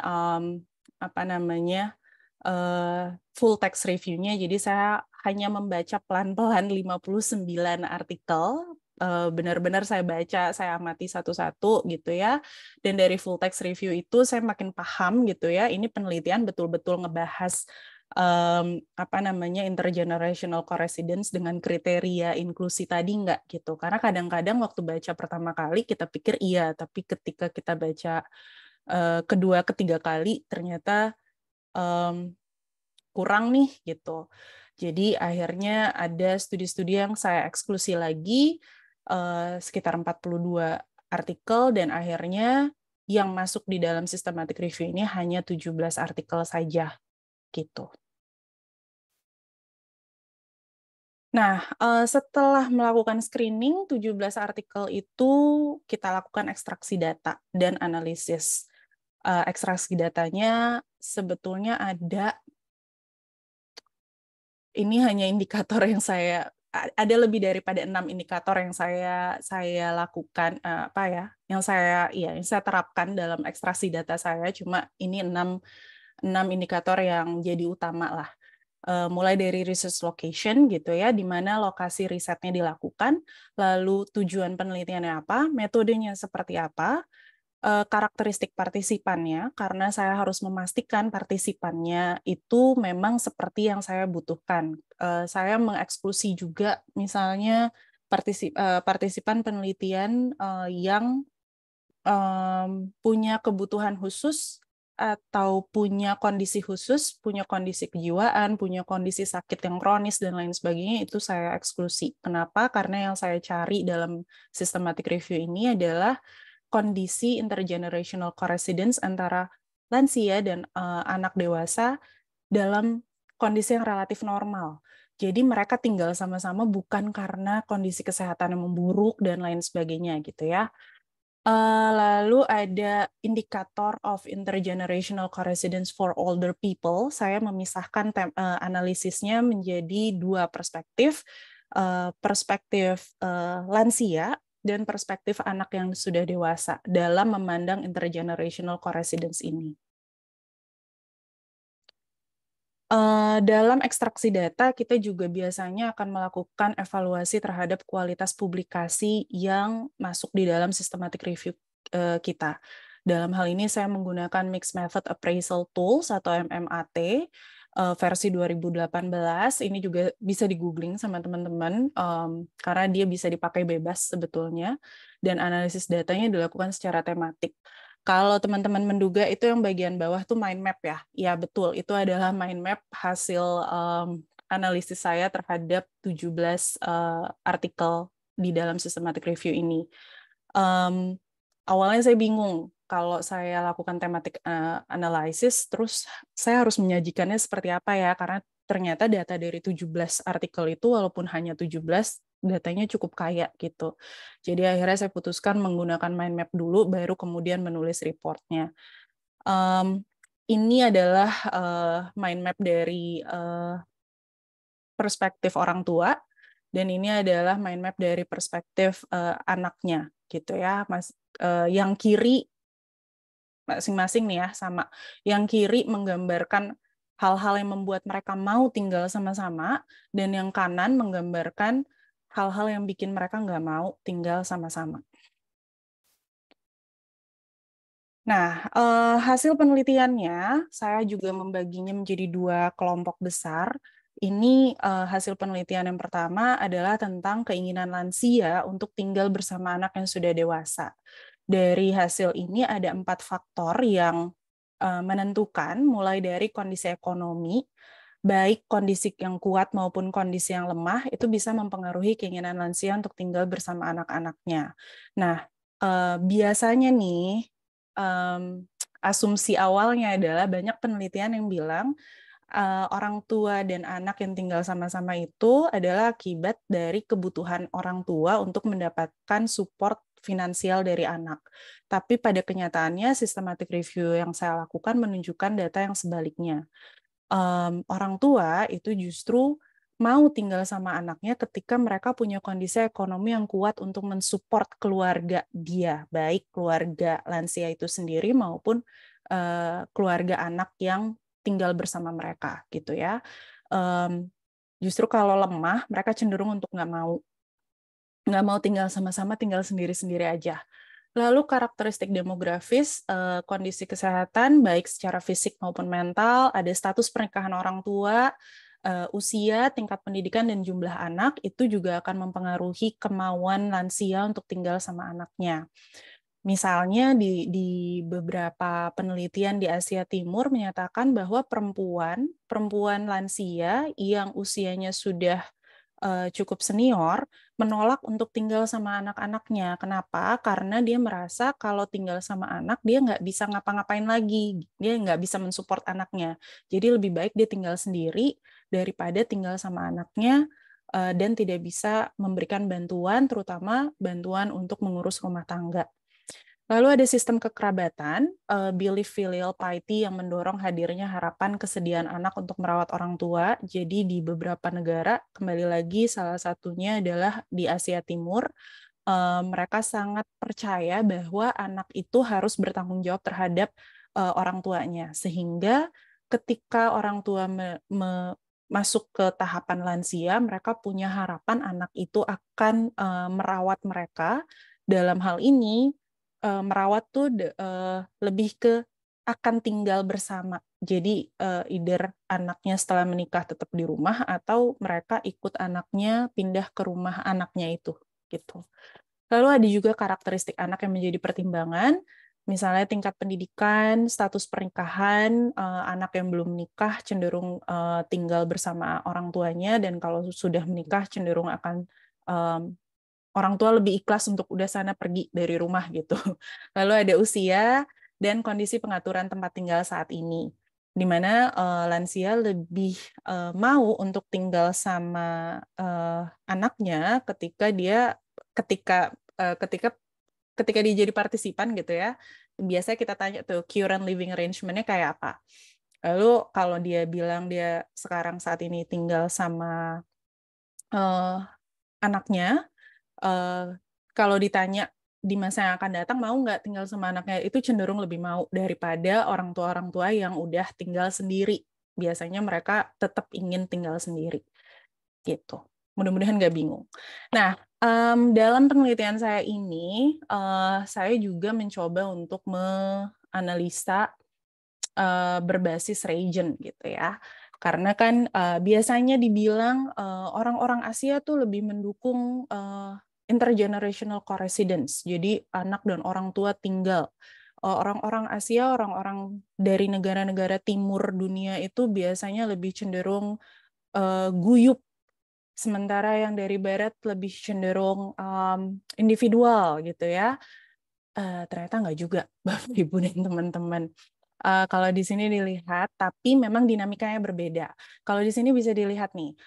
S3: full text review-nya, jadi saya hanya membaca pelan-pelan 59 artikel, benar-benar saya baca, saya amati satu-satu gitu ya, dan dari full text review itu saya makin paham gitu ya, ini penelitian betul-betul ngebahas intergenerational co-residence dengan kriteria inklusi tadi enggak gitu, karena kadang-kadang waktu baca pertama kali kita pikir iya, tapi ketika kita baca kedua, ketiga kali ternyata kurang nih gitu. Jadi akhirnya ada studi-studi yang saya eksklusi lagi sekitar 42 artikel, dan akhirnya yang masuk di dalam systematic review ini hanya 17 artikel saja gitu. Nah, setelah melakukan screening 17 artikel itu kita lakukan ekstraksi data dan analisis. Ekstraksi datanya sebetulnya ini hanya indikator yang ada lebih daripada 6 indikator yang saya lakukan yang saya terapkan dalam ekstraksi data saya, cuma ini 6 indikator yang jadi utama lah. Mulai dari research location gitu ya, di mana lokasi risetnya dilakukan, lalu tujuan penelitiannya apa, metodenya seperti apa, karakteristik partisipannya, karena saya harus memastikan partisipannya itu memang seperti yang saya butuhkan. Saya mengeksklusi juga misalnya partisipan penelitian yang punya kebutuhan khusus atau punya kondisi khusus, punya kondisi kejiwaan, punya kondisi sakit yang kronis, dan lain sebagainya, itu saya eksklusi. Kenapa? Karena yang saya cari dalam systematic review ini adalah kondisi intergenerational co-residence antara lansia dan anak dewasa dalam kondisi yang relatif normal. Jadi mereka tinggal sama-sama bukan karena kondisi kesehatan yang memburuk dan lain sebagainya gitu ya. Lalu ada indikator of intergenerational coresidence for older people. Saya memisahkan analisisnya menjadi dua perspektif, perspektif lansia dan perspektif anak yang sudah dewasa dalam memandang intergenerational coresidence ini. Dalam ekstraksi data, kita juga biasanya akan melakukan evaluasi terhadap kualitas publikasi yang masuk di dalam systematic review kita. Dalam hal ini saya menggunakan Mixed Method Appraisal Tools atau MMAT versi 2018. Ini juga bisa di-googling sama teman-teman karena dia bisa dipakai bebas sebetulnya, dan analisis datanya dilakukan secara tematik. Kalau teman-teman menduga itu yang bagian bawah tuh mind map ya, ya betul, itu adalah mind map hasil analisis saya terhadap 17 artikel di dalam systematic review ini. Awalnya saya bingung kalau saya lakukan thematic analysis, terus saya harus menyajikannya seperti apa ya, karena ternyata data dari 17 artikel itu walaupun hanya 17, datanya cukup kaya gitu. Jadi akhirnya saya putuskan menggunakan mind map dulu, baru kemudian menulis reportnya. Ini adalah mind map dari perspektif orang tua, dan ini adalah mind map dari perspektif anaknya gitu ya, Mas. Yang kiri masing-masing nih ya sama. Yang kiri menggambarkan hal-hal yang membuat mereka mau tinggal sama-sama, dan yang kanan menggambarkan hal-hal yang bikin mereka nggak mau tinggal sama-sama. Nah, hasil penelitiannya, saya juga membaginya menjadi dua kelompok besar. Ini hasil penelitian yang pertama adalah tentang keinginan lansia untuk tinggal bersama anak yang sudah dewasa. Dari hasil ini ada 4 faktor yang menentukan, mulai dari kondisi ekonomi, baik kondisi yang kuat maupun kondisi yang lemah, itu bisa mempengaruhi keinginan lansia untuk tinggal bersama anak-anaknya. Nah, biasanya nih, asumsi awalnya adalah banyak penelitian yang bilang orang tua dan anak yang tinggal sama-sama itu adalah akibat dari kebutuhan orang tua untuk mendapatkan support finansial dari anak. Tapi pada kenyataannya, systematic review yang saya lakukan menunjukkan data yang sebaliknya. Orang tua itu justru mau tinggal sama anaknya ketika mereka punya kondisi ekonomi yang kuat untuk mensupport keluarga dia, baik keluarga lansia itu sendiri maupun keluarga anak yang tinggal bersama mereka, gitu ya. Justru kalau lemah, mereka cenderung untuk nggak mau tinggal sama-sama, tinggal sendiri-sendiri aja. Lalu karakteristik demografis, kondisi kesehatan, baik secara fisik maupun mental, ada status pernikahan orang tua, usia, tingkat pendidikan, dan jumlah anak, itu juga akan mempengaruhi kemauan lansia untuk tinggal sama anaknya. Misalnya di beberapa penelitian di Asia Timur menyatakan bahwa perempuan lansia yang usianya sudah cukup senior menolak untuk tinggal sama anak-anaknya. Kenapa? Karena dia merasa kalau tinggal sama anak dia nggak bisa ngapa-ngapain lagi, dia nggak bisa mensupport anaknya. Jadi lebih baik dia tinggal sendiri daripada tinggal sama anaknya dan tidak bisa memberikan bantuan, terutama bantuan untuk mengurus rumah tangga. Lalu ada sistem kekerabatan, belief filial piety yang mendorong hadirnya harapan kesediaan anak untuk merawat orang tua. Jadi di beberapa negara, kembali lagi salah satunya adalah di Asia Timur, mereka sangat percaya bahwa anak itu harus bertanggung jawab terhadap orang tuanya. Sehingga ketika orang tua masuk ke tahapan lansia, mereka punya harapan anak itu akan merawat mereka. Dalam hal ini, merawat tuh lebih ke akan tinggal bersama. Jadi either anaknya setelah menikah tetap di rumah atau mereka ikut anaknya pindah ke rumah anaknya itu gitu. Lalu ada juga karakteristik anak yang menjadi pertimbangan, misalnya tingkat pendidikan, status pernikahan, anak yang belum menikah cenderung tinggal bersama orang tuanya, dan kalau sudah menikah cenderung akan orang tua lebih ikhlas untuk udah sana pergi dari rumah gitu. Lalu ada usia dan kondisi pengaturan tempat tinggal saat ini. di mana lansia lebih mau untuk tinggal sama anaknya ketika dia jadi partisipan gitu ya. Biasanya kita tanya tuh current living arrangement-nya kayak apa. Lalu kalau dia bilang dia sekarang saat ini tinggal sama anaknya, kalau ditanya di masa yang akan datang mau nggak tinggal sama anaknya, itu cenderung lebih mau daripada orang tua yang udah tinggal sendiri. Biasanya mereka tetap ingin tinggal sendiri gitu. Mudah-mudahan nggak bingung. Nah, dalam penelitian saya ini, saya juga mencoba untuk menganalisa berbasis region gitu ya. Karena kan biasanya dibilang orang-orang Asia tuh lebih mendukung intergenerational co-residence. Jadi anak dan orang tua tinggal. Orang-orang Asia, orang-orang dari negara-negara timur dunia itu biasanya lebih cenderung guyup. Sementara yang dari barat lebih cenderung individual gitu ya. Ternyata nggak juga, Bapak Ibu dan teman-teman. Kalau di sini dilihat, tapi memang dinamikanya berbeda. Kalau di sini bisa dilihat nih,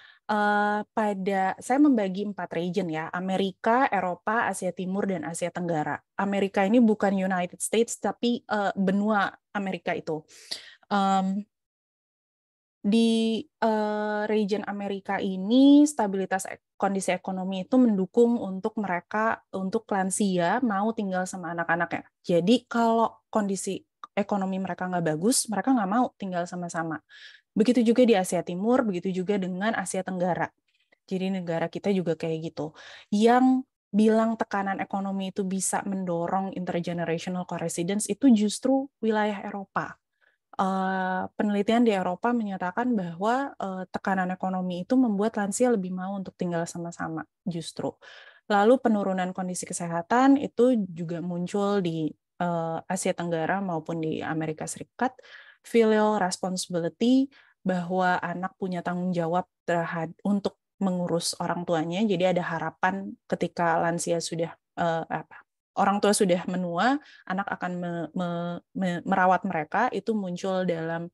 S3: saya membagi 4 region ya, Amerika, Eropa, Asia Timur, dan Asia Tenggara. Amerika ini bukan United States, tapi benua Amerika itu. Di region Amerika ini stabilitas kondisi ekonomi itu mendukung untuk mereka, untuk lansia mau tinggal sama anak-anaknya. Jadi kalau kondisi ekonomi mereka nggak bagus, mereka nggak mau tinggal sama-sama. Begitu juga di Asia Timur, begitu juga dengan Asia Tenggara. Jadi negara kita juga kayak gitu. Yang bilang tekanan ekonomi itu bisa mendorong intergenerational co-residence itu justru wilayah Eropa. Penelitian di Eropa menyatakan bahwa tekanan ekonomi itu membuat lansia lebih mau untuk tinggal sama-sama justru. Lalu penurunan kondisi kesehatan itu juga muncul di Asia Tenggara maupun di Amerika Serikat. Filial responsibility, bahwa anak punya tanggung jawab untuk mengurus orang tuanya. Jadi ada harapan ketika lansia sudah orang tua sudah menua, anak akan merawat mereka, itu muncul dalam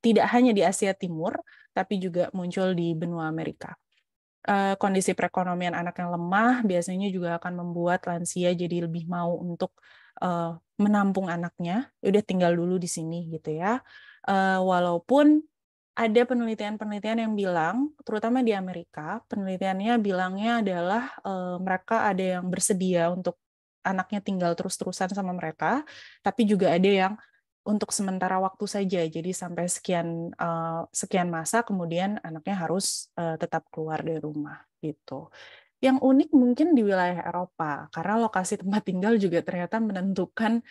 S3: tidak hanya di Asia Timur, tapi juga muncul di benua Amerika. Kondisi perekonomian anak yang lemah biasanya juga akan membuat lansia jadi lebih mau untuk menampung anaknya, udah tinggal dulu di sini gitu ya. Walaupun ada penelitian-penelitian yang bilang, terutama di Amerika, penelitiannya bilangnya adalah mereka ada yang bersedia untuk anaknya tinggal terus-terusan sama mereka, tapi juga ada yang untuk sementara waktu saja, jadi sampai sekian masa, kemudian anaknya harus tetap keluar dari rumah gitu. Yang unik mungkin di wilayah Eropa, karena lokasi tempat tinggal juga ternyata menentukan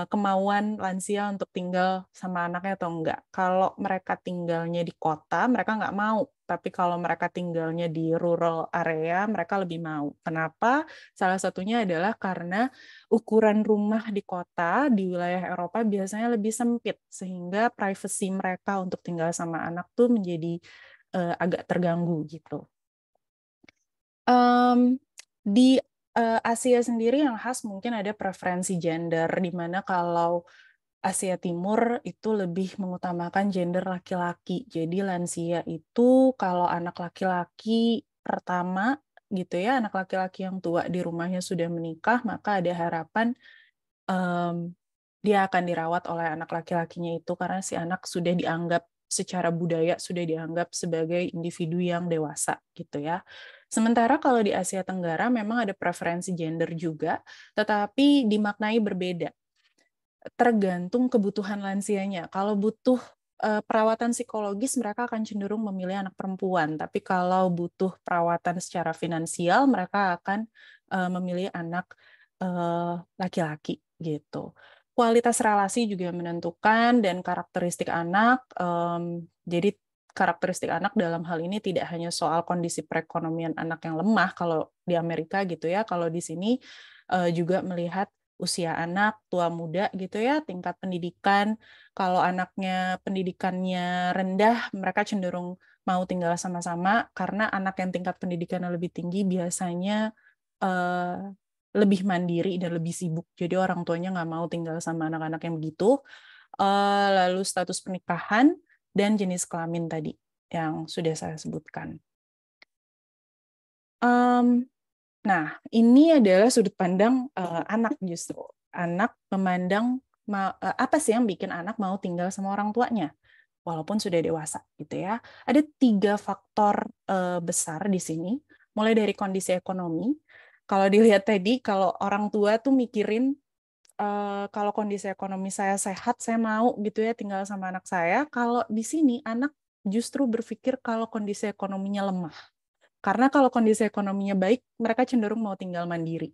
S3: kemauan lansia untuk tinggal sama anaknya atau enggak. Kalau mereka tinggalnya di kota, mereka nggak mau. Tapi kalau mereka tinggalnya di rural area, mereka lebih mau. Kenapa? Salah satunya adalah karena ukuran rumah di kota, di wilayah Eropa biasanya lebih sempit, sehingga privasi mereka untuk tinggal sama anak tuh menjadi agak terganggu gitu. Di Asia sendiri yang khas mungkin ada preferensi gender, di mana kalau Asia Timur itu lebih mengutamakan gender laki-laki. Jadi lansia itu kalau anak laki-laki pertama gitu ya, anak laki-laki yang tua di rumahnya sudah menikah, maka ada harapan dia akan dirawat oleh anak laki-lakinya itu karena si anak sudah dianggap secara budaya sudah dianggap sebagai individu yang dewasa gitu ya. Sementara kalau di Asia Tenggara memang ada preferensi gender juga, tetapi dimaknai berbeda. Tergantung kebutuhan lansianya. Kalau butuh perawatan psikologis, mereka akan cenderung memilih anak perempuan. Tapi kalau butuh perawatan secara finansial, mereka akan memilih anak laki-laki gitu. Kualitas relasi juga menentukan dan karakteristik anak. Jadi karakteristik anak dalam hal ini tidak hanya soal kondisi perekonomian anak yang lemah kalau di Amerika gitu ya. Kalau di sini juga melihat usia anak, tua muda gitu ya, tingkat pendidikan. Kalau anaknya pendidikannya rendah, mereka cenderung mau tinggal sama-sama karena anak yang tingkat pendidikannya lebih tinggi biasanya lebih mandiri dan lebih sibuk. Jadi orang tuanya nggak mau tinggal sama anak-anak yang begitu. lalu status pernikahan, dan jenis kelamin tadi yang sudah saya sebutkan. Nah, ini adalah sudut pandang anak justru. Anak memandang apa sih yang bikin anak mau tinggal sama orang tuanya, walaupun sudah dewasa, gitu ya. Ada 3 faktor besar di sini, mulai dari kondisi ekonomi. Kalau dilihat tadi, kalau orang tua tuh mikirin kalau kondisi ekonomi saya sehat, saya mau gitu ya tinggal sama anak saya. Kalau di sini anak justru berpikir kalau kondisi ekonominya lemah. Karena kalau kondisi ekonominya baik, mereka cenderung mau tinggal mandiri,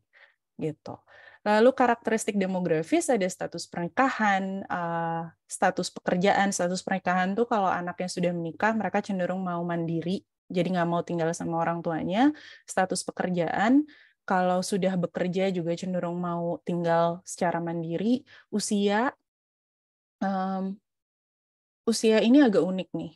S3: gitu. Lalu karakteristik demografis ada status pernikahan, status pekerjaan. Status pernikahan tuh kalau anaknya sudah menikah, mereka cenderung mau mandiri, jadi nggak mau tinggal sama orang tuanya. Status pekerjaan, kalau sudah bekerja juga cenderung mau tinggal secara mandiri. Usia, usia ini agak unik nih.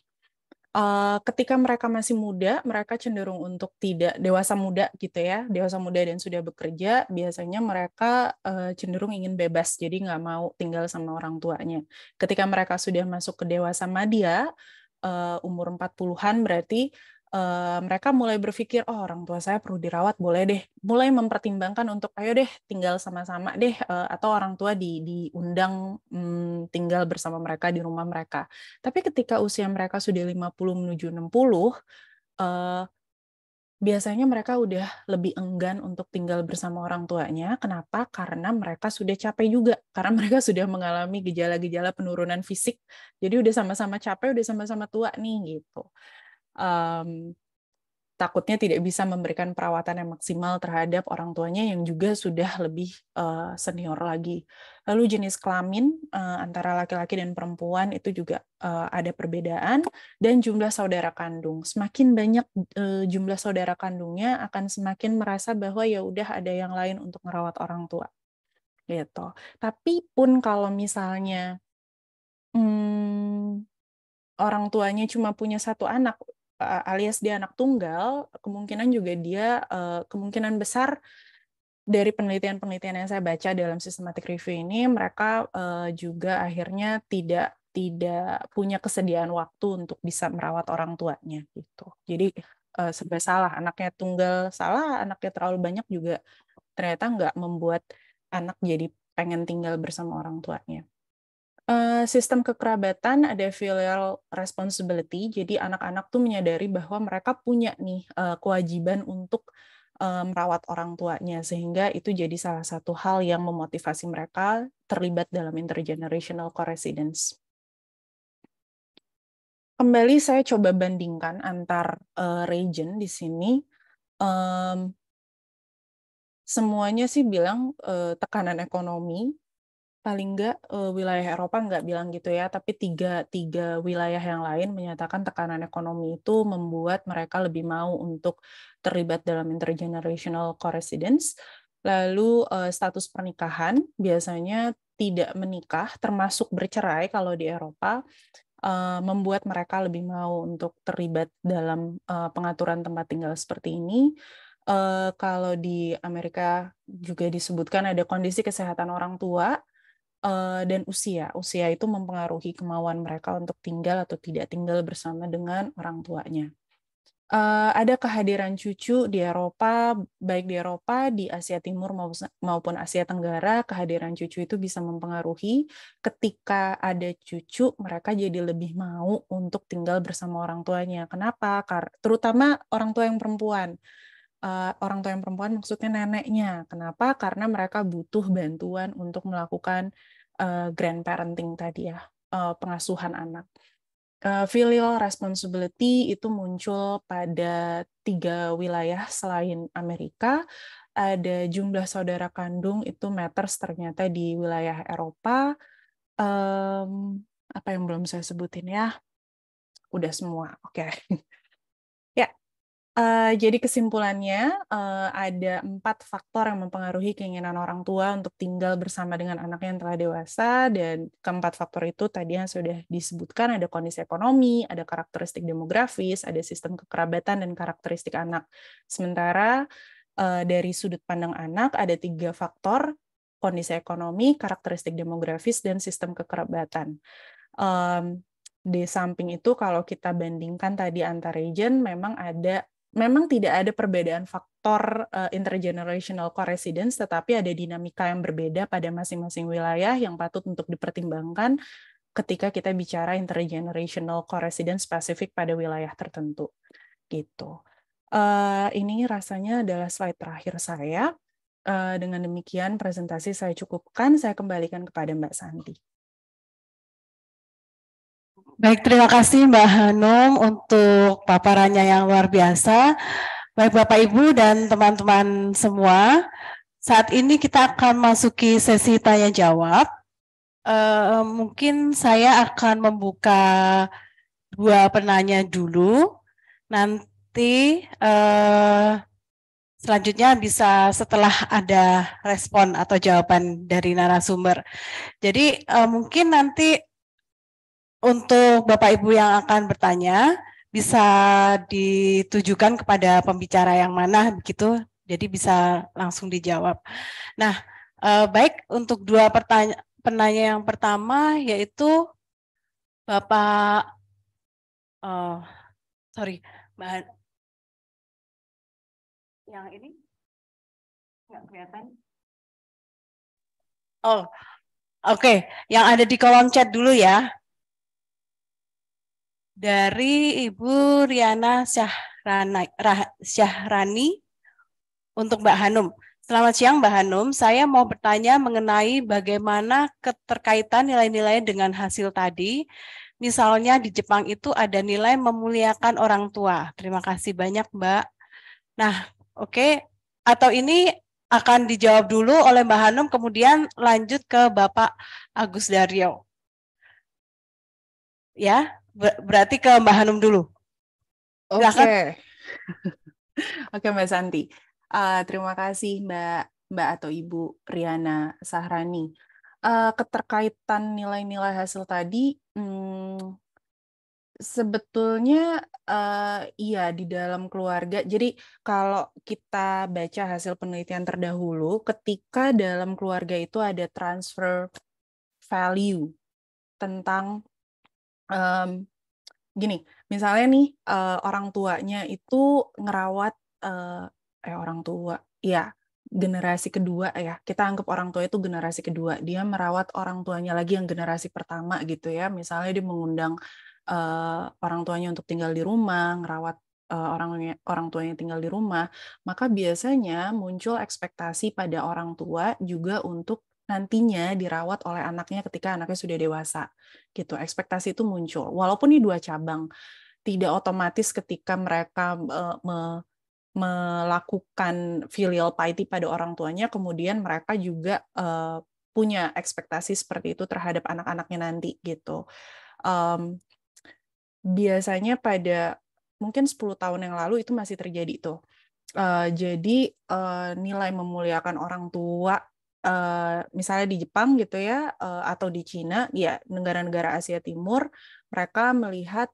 S3: Ketika mereka masih muda, mereka cenderung untuk tidak dewasa muda gitu ya, dewasa muda dan sudah bekerja, biasanya mereka cenderung ingin bebas, jadi nggak mau tinggal sama orang tuanya. Ketika mereka sudah masuk ke dewasa madya, umur 40-an berarti mereka mulai berpikir, oh orang tua saya perlu dirawat, boleh deh. Mulai mempertimbangkan untuk, ayo deh tinggal sama-sama deh, atau orang tua diundang tinggal bersama mereka di rumah mereka. Tapi ketika usia mereka sudah 50 menuju 60, biasanya mereka udah lebih enggan untuk tinggal bersama orang tuanya. Kenapa? Karena mereka sudah capek juga. Karena mereka sudah mengalami gejala-gejala penurunan fisik. Jadi udah sama-sama capek, udah sama-sama tua nih gitu. Takutnya tidak bisa memberikan perawatan yang maksimal terhadap orang tuanya yang juga sudah lebih senior lagi. Lalu jenis kelamin antara laki-laki dan perempuan itu juga ada perbedaan, dan jumlah saudara kandung. Semakin banyak jumlah saudara kandungnya, akan semakin merasa bahwa ya udah ada yang lain untuk merawat orang tua. Gitu. Tapi pun kalau misalnya orang tuanya cuma punya 1 anak, alias dia anak tunggal, kemungkinan juga dia kemungkinan besar dari penelitian-penelitian yang saya baca dalam systematic review ini, mereka juga akhirnya tidak punya kesediaan waktu untuk bisa merawat orang tuanya gitu. Jadi serba salah, anaknya tunggal salah, anaknya terlalu banyak juga ternyata nggak membuat anak jadi pengen tinggal bersama orang tuanya. Sistem kekerabatan ada filial responsibility, jadi anak-anak tuh menyadari bahwa mereka punya nih kewajiban untuk merawat orang tuanya, sehingga itu jadi salah satu hal yang memotivasi mereka terlibat dalam intergenerational co-residence. Kembali saya coba bandingkan antar region di sini. Semuanya sih bilang tekanan ekonomi. Paling nggak wilayah Eropa nggak bilang gitu ya, tapi tiga wilayah yang lain menyatakan tekanan ekonomi itu membuat mereka lebih mau untuk terlibat dalam intergenerational co-residence. Lalu status pernikahan biasanya tidak menikah, termasuk bercerai kalau di Eropa, membuat mereka lebih mau untuk terlibat dalam pengaturan tempat tinggal seperti ini. Kalau di Amerika juga disebutkan ada kondisi kesehatan orang tua, dan usia itu mempengaruhi kemauan mereka untuk tinggal atau tidak tinggal bersama dengan orang tuanya. Ada kehadiran cucu di Eropa, baik di Eropa, di Asia Timur maupun Asia Tenggara, kehadiran cucu itu bisa mempengaruhi. Ketika ada cucu, mereka jadi lebih mau untuk tinggal bersama orang tuanya. Kenapa? Terutama orang tua yang perempuan. Orang tua yang perempuan maksudnya neneknya. Kenapa? Karena mereka butuh bantuan untuk melakukan grandparenting tadi ya, pengasuhan anak. Filial responsibility itu muncul pada 3 wilayah selain Amerika. Ada jumlah saudara kandung itu matters ternyata di wilayah Eropa. Apa yang belum saya sebutin ya? Udah semua, oke. Ya. Jadi kesimpulannya ada 4 faktor yang mempengaruhi keinginan orang tua untuk tinggal bersama dengan anaknya yang telah dewasa, dan keempat faktor itu tadi yang sudah disebutkan, ada kondisi ekonomi, ada karakteristik demografis, ada sistem kekerabatan dan karakteristik anak. Sementara dari sudut pandang anak ada 3 faktor kondisi ekonomi, karakteristik demografis, dan sistem kekerabatan. Di samping itu, kalau kita bandingkan tadi antar region, memang tidak ada perbedaan faktor intergenerational co-residence, tetapi ada dinamika yang berbeda pada masing-masing wilayah yang patut untuk dipertimbangkan ketika kita bicara intergenerational co-residence spesifik pada wilayah tertentu. Gitu. Ini rasanya adalah slide terakhir saya. Dengan demikian presentasi saya cukupkan, saya kembalikan kepada Mbak Santi.
S1: Baik, terima kasih Mbak Hanum untuk paparannya yang luar biasa. Baik Bapak Ibu dan teman-teman semua, saat ini kita akan masuki sesi tanya jawab. Mungkin saya akan membuka 2 penanya dulu. Nanti selanjutnya bisa setelah ada respon atau jawaban dari narasumber. Jadi mungkin nanti untuk Bapak Ibu yang akan bertanya, bisa ditujukan kepada pembicara yang mana begitu, jadi bisa langsung dijawab. Nah, baik, untuk 2 penanya yang pertama yaitu Bapak, Mbak, yang ini nggak kelihatan. Oh, oke, yang ada di kolom chat dulu ya. Dari Ibu Riana Syahrani untuk Mbak Hanum. Selamat siang Mbak Hanum, saya mau bertanya mengenai bagaimana keterkaitan nilai-nilai dengan hasil tadi. Misalnya di Jepang itu ada nilai memuliakan orang tua. Terima kasih banyak Mbak. Nah, oke. Atau ini akan dijawab dulu oleh Mbak Hanum, kemudian lanjut ke Bapak Agus Daryo. Ya, berarti ke Mbak Hanum dulu.
S3: Oke. Oke Mbak Santi. Terima kasih Mbak atau Ibu Riana Sahrani. Keterkaitan nilai-nilai hasil tadi, sebetulnya iya di dalam keluarga. Jadi kalau kita baca hasil penelitian terdahulu, ketika dalam keluarga itu ada transfer value tentang gini, misalnya nih orang tuanya itu ngerawat orang tua, ya generasi kedua ya, kita anggap orang tua itu generasi kedua, dia merawat orang tuanya lagi yang generasi pertama gitu ya, misalnya dia mengundang orang tuanya untuk tinggal di rumah, ngerawat orang tuanya tinggal di rumah, maka biasanya muncul ekspektasi pada orang tua juga untuk nantinya dirawat oleh anaknya ketika anaknya sudah dewasa. Gitu, ekspektasi itu muncul. Walaupun ini 2 cabang, tidak otomatis ketika mereka melakukan filial piety pada orang tuanya, kemudian mereka juga punya ekspektasi seperti itu terhadap anak-anaknya nanti gitu. Biasanya pada mungkin 10 tahun yang lalu itu masih terjadi tuh. Jadi nilai memuliakan orang tua, misalnya di Jepang gitu ya, atau di Cina, ya negara-negara Asia Timur, mereka melihat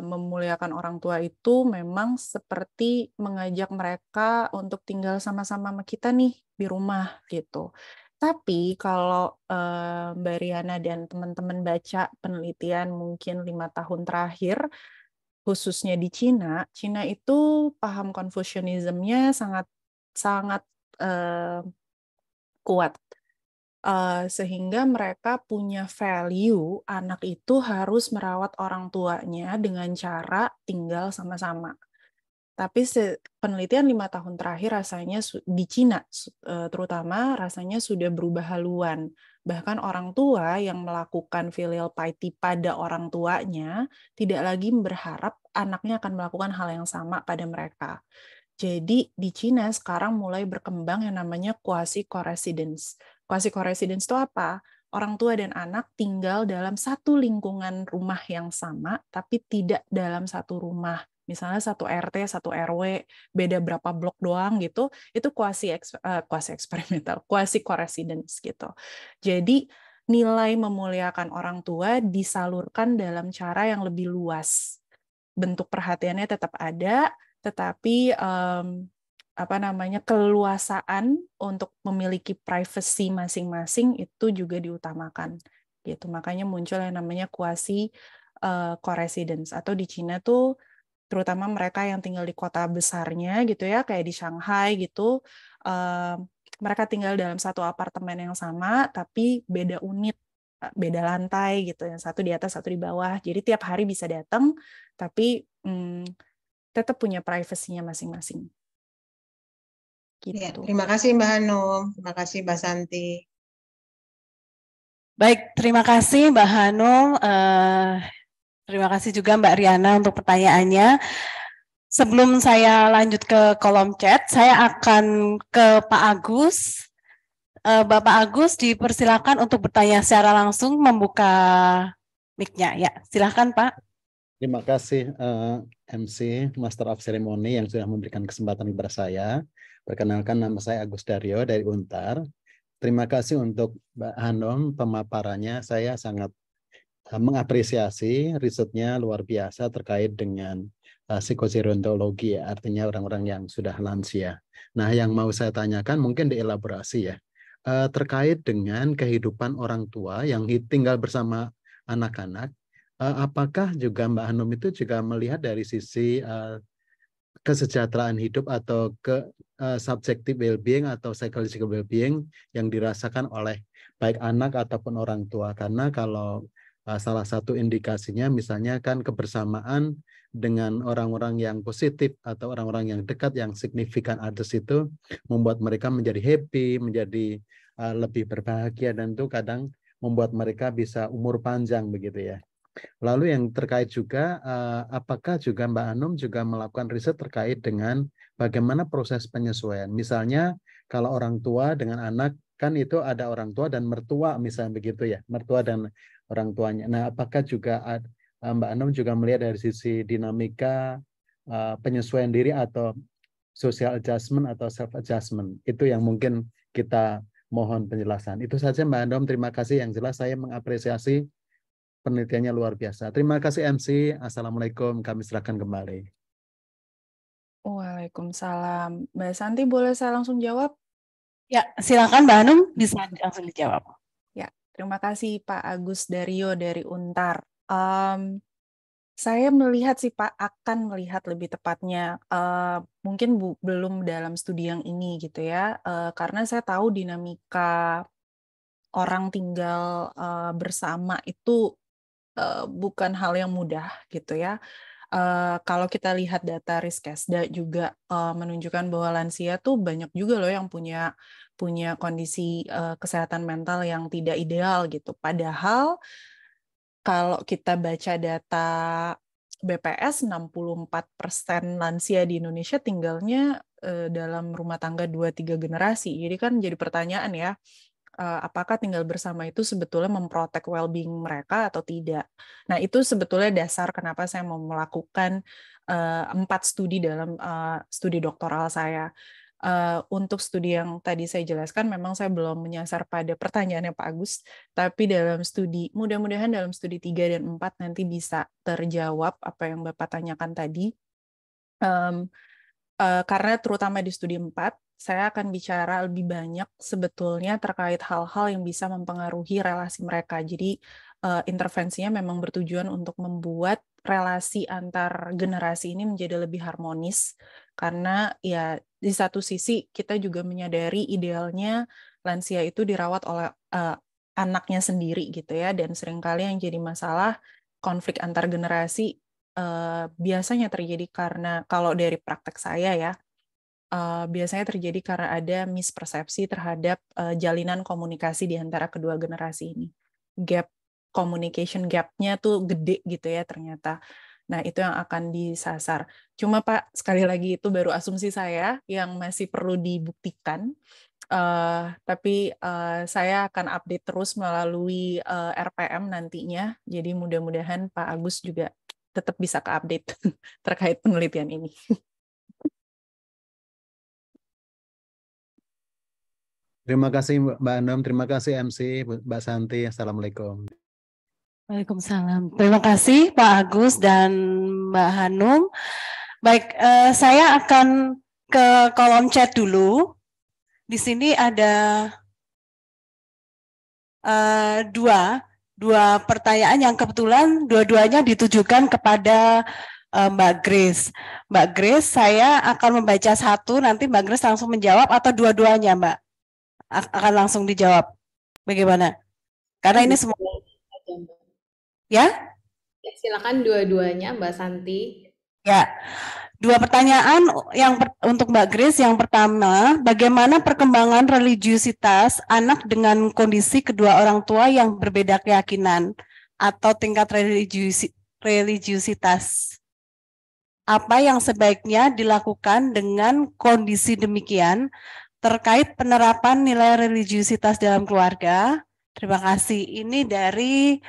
S3: memuliakan orang tua itu memang seperti mengajak mereka untuk tinggal sama-sama sama kita nih di rumah gitu. Tapi kalau Mbak Riana dan teman-teman baca penelitian mungkin 5 tahun terakhir, khususnya di Cina, Cina itu paham Confucianism-nya sangat kuat, sehingga mereka punya value anak itu harus merawat orang tuanya dengan cara tinggal sama-sama. Tapi penelitian 5 tahun terakhir rasanya di Cina terutama rasanya sudah berubah haluan. Bahkan orang tua yang melakukan filial piety pada orang tuanya tidak lagi berharap anaknya akan melakukan hal yang sama pada mereka. Jadi di Cina sekarang mulai berkembang yang namanya quasi co-residence. Quasi co-residence itu apa? Orang tua dan anak tinggal dalam satu lingkungan rumah yang sama, tapi tidak dalam satu rumah. Misalnya satu RT, satu RW, beda berapa blok doang gitu, itu quasi eksperimental, quasi co-residence gitu. Jadi nilai memuliakan orang tua disalurkan dalam cara yang lebih luas. Bentuk perhatiannya tetap ada, tetapi keleluasaan untuk memiliki privacy masing-masing itu juga diutamakan gitu. Makanya muncul yang namanya quasi co-residence, atau di Cina tuh terutama mereka yang tinggal di kota besarnya gitu ya, kayak di Shanghai gitu, mereka tinggal dalam satu apartemen yang sama tapi beda unit, beda lantai gitu, yang satu di atas satu di bawah. Jadi tiap hari bisa datang tapi tetap punya privasinya masing-masing. Gitu.
S4: Ya, terima kasih Mbak Hanum, terima kasih Mbak Santi.
S1: Baik, terima kasih Mbak Hanum. Terima kasih juga Mbak Riana untuk pertanyaannya. Sebelum saya lanjut ke kolom chat, saya akan ke Pak Agus. Bapak Agus dipersilakan untuk bertanya secara langsung, membuka mic-nya. Ya, silakan Pak.
S5: Terima kasih MC Master of Ceremony yang sudah memberikan kesempatan kepada saya. Perkenalkan, nama saya Agus Daryo dari Untar. Terima kasih untuk Mbak Hanum pemaparannya. Saya sangat mengapresiasi risetnya luar biasa terkait dengan psikogerontologi, ya, artinya orang-orang yang sudah lansia. Nah, yang mau saya tanyakan mungkin dielaborasi ya, terkait dengan kehidupan orang tua yang tinggal bersama anak-anak. Apakah juga Mbak Hanum itu juga melihat dari sisi kesejahteraan hidup atau subjective well-being atau psychological well-being yang dirasakan oleh baik anak ataupun orang tua? Karena kalau salah satu indikasinya misalnya kan kebersamaan dengan orang-orang yang positif atau orang-orang yang dekat yang signifikan others itu membuat mereka menjadi happy, menjadi lebih berbahagia, dan itu kadang membuat mereka bisa umur panjang begitu ya. Lalu yang terkait juga, apakah juga Mbak Hanum juga melakukan riset terkait dengan bagaimana proses penyesuaian? Misalnya kalau orang tua dengan anak, kan itu ada orang tua dan mertua misalnya begitu ya, mertua dan orang tuanya. Nah, apakah juga Mbak Hanum juga melihat dari sisi dinamika penyesuaian diri atau social adjustment atau self adjustment? Itu yang mungkin kita mohon penjelasan. Itu saja Mbak Hanum, terima kasih. Yang jelas saya mengapresiasi penelitiannya luar biasa. Terima kasih MC. Assalamualaikum. Kami serahkan kembali.
S3: Waalaikumsalam. Mbak Santi, boleh saya langsung jawab?
S1: Ya, silakan Mbak Hanum, bisa langsung dijawab.
S3: Ya, terima kasih Pak Agus Daryo dari Untar. Saya melihat sih Pak, akan melihat lebih tepatnya, mungkin belum dalam studi yang ini gitu ya, karena saya tahu dinamika orang tinggal bersama itu bukan hal yang mudah gitu ya. Kalau kita lihat data Riskesda juga menunjukkan bahwa lansia tuh banyak juga loh yang punya kondisi kesehatan mental yang tidak ideal gitu. Padahal kalau kita baca data BPS, 64% lansia di Indonesia tinggalnya dalam rumah tangga 2-3 generasi. Jadi kan jadi pertanyaan ya, apakah tinggal bersama itu sebetulnya memprotek well-being mereka atau tidak. Nah, itu sebetulnya dasar kenapa saya mau melakukan 4 studi dalam studi doktoral saya. Untuk studi yang tadi saya jelaskan, memang saya belum menyasar pada pertanyaannya Pak Agus, tapi dalam studi, mudah-mudahan dalam studi 3 dan 4 nanti bisa terjawab apa yang Bapak tanyakan tadi. Karena terutama di studi 4, saya akan bicara lebih banyak sebetulnya terkait hal-hal yang bisa mempengaruhi relasi mereka. Jadi intervensinya memang bertujuan untuk membuat relasi antar generasi ini menjadi lebih harmonis, karena ya di satu sisi kita juga menyadari idealnya lansia itu dirawat oleh anaknya sendiri gitu ya, dan seringkali yang jadi masalah konflik antar generasi biasanya terjadi karena, kalau dari praktek saya ya, biasanya terjadi karena ada mispersepsi terhadap jalinan komunikasi di antara kedua generasi ini. Communication gap-nya tuh gede gitu ya ternyata. Nah, itu yang akan disasar. Cuma Pak, sekali lagi itu baru asumsi saya yang masih perlu dibuktikan. Tapi saya akan update terus melalui RPM nantinya. Jadi mudah-mudahan Pak Agus juga tetap bisa ke-update terkait penelitian ini.
S5: Terima kasih Mbak Hanum, terima kasih MC, Mbak Santi. Assalamualaikum.
S1: Waalaikumsalam. Terima kasih Pak Agus dan Mbak Hanum. Baik, saya akan ke kolom chat dulu. Di sini ada dua pertanyaan yang kebetulan dua-duanya ditujukan kepada Mbak Grace. Mbak Grace, saya akan membaca satu, nanti Mbak Grace langsung menjawab atau dua-duanya, Mbak? Akan langsung dijawab. Bagaimana? Karena ini semua. Ya?
S2: Ya, silakan dua-duanya, Mbak Santi.
S1: Ya. Dua pertanyaan untuk Mbak Grace. Yang pertama, bagaimana perkembangan religiusitas anak dengan kondisi kedua orang tua yang berbeda keyakinan atau tingkat religiusitas? Apa yang sebaiknya dilakukan dengan kondisi demikian terkait penerapan nilai religiusitas dalam keluarga? Terima kasih. Ini dari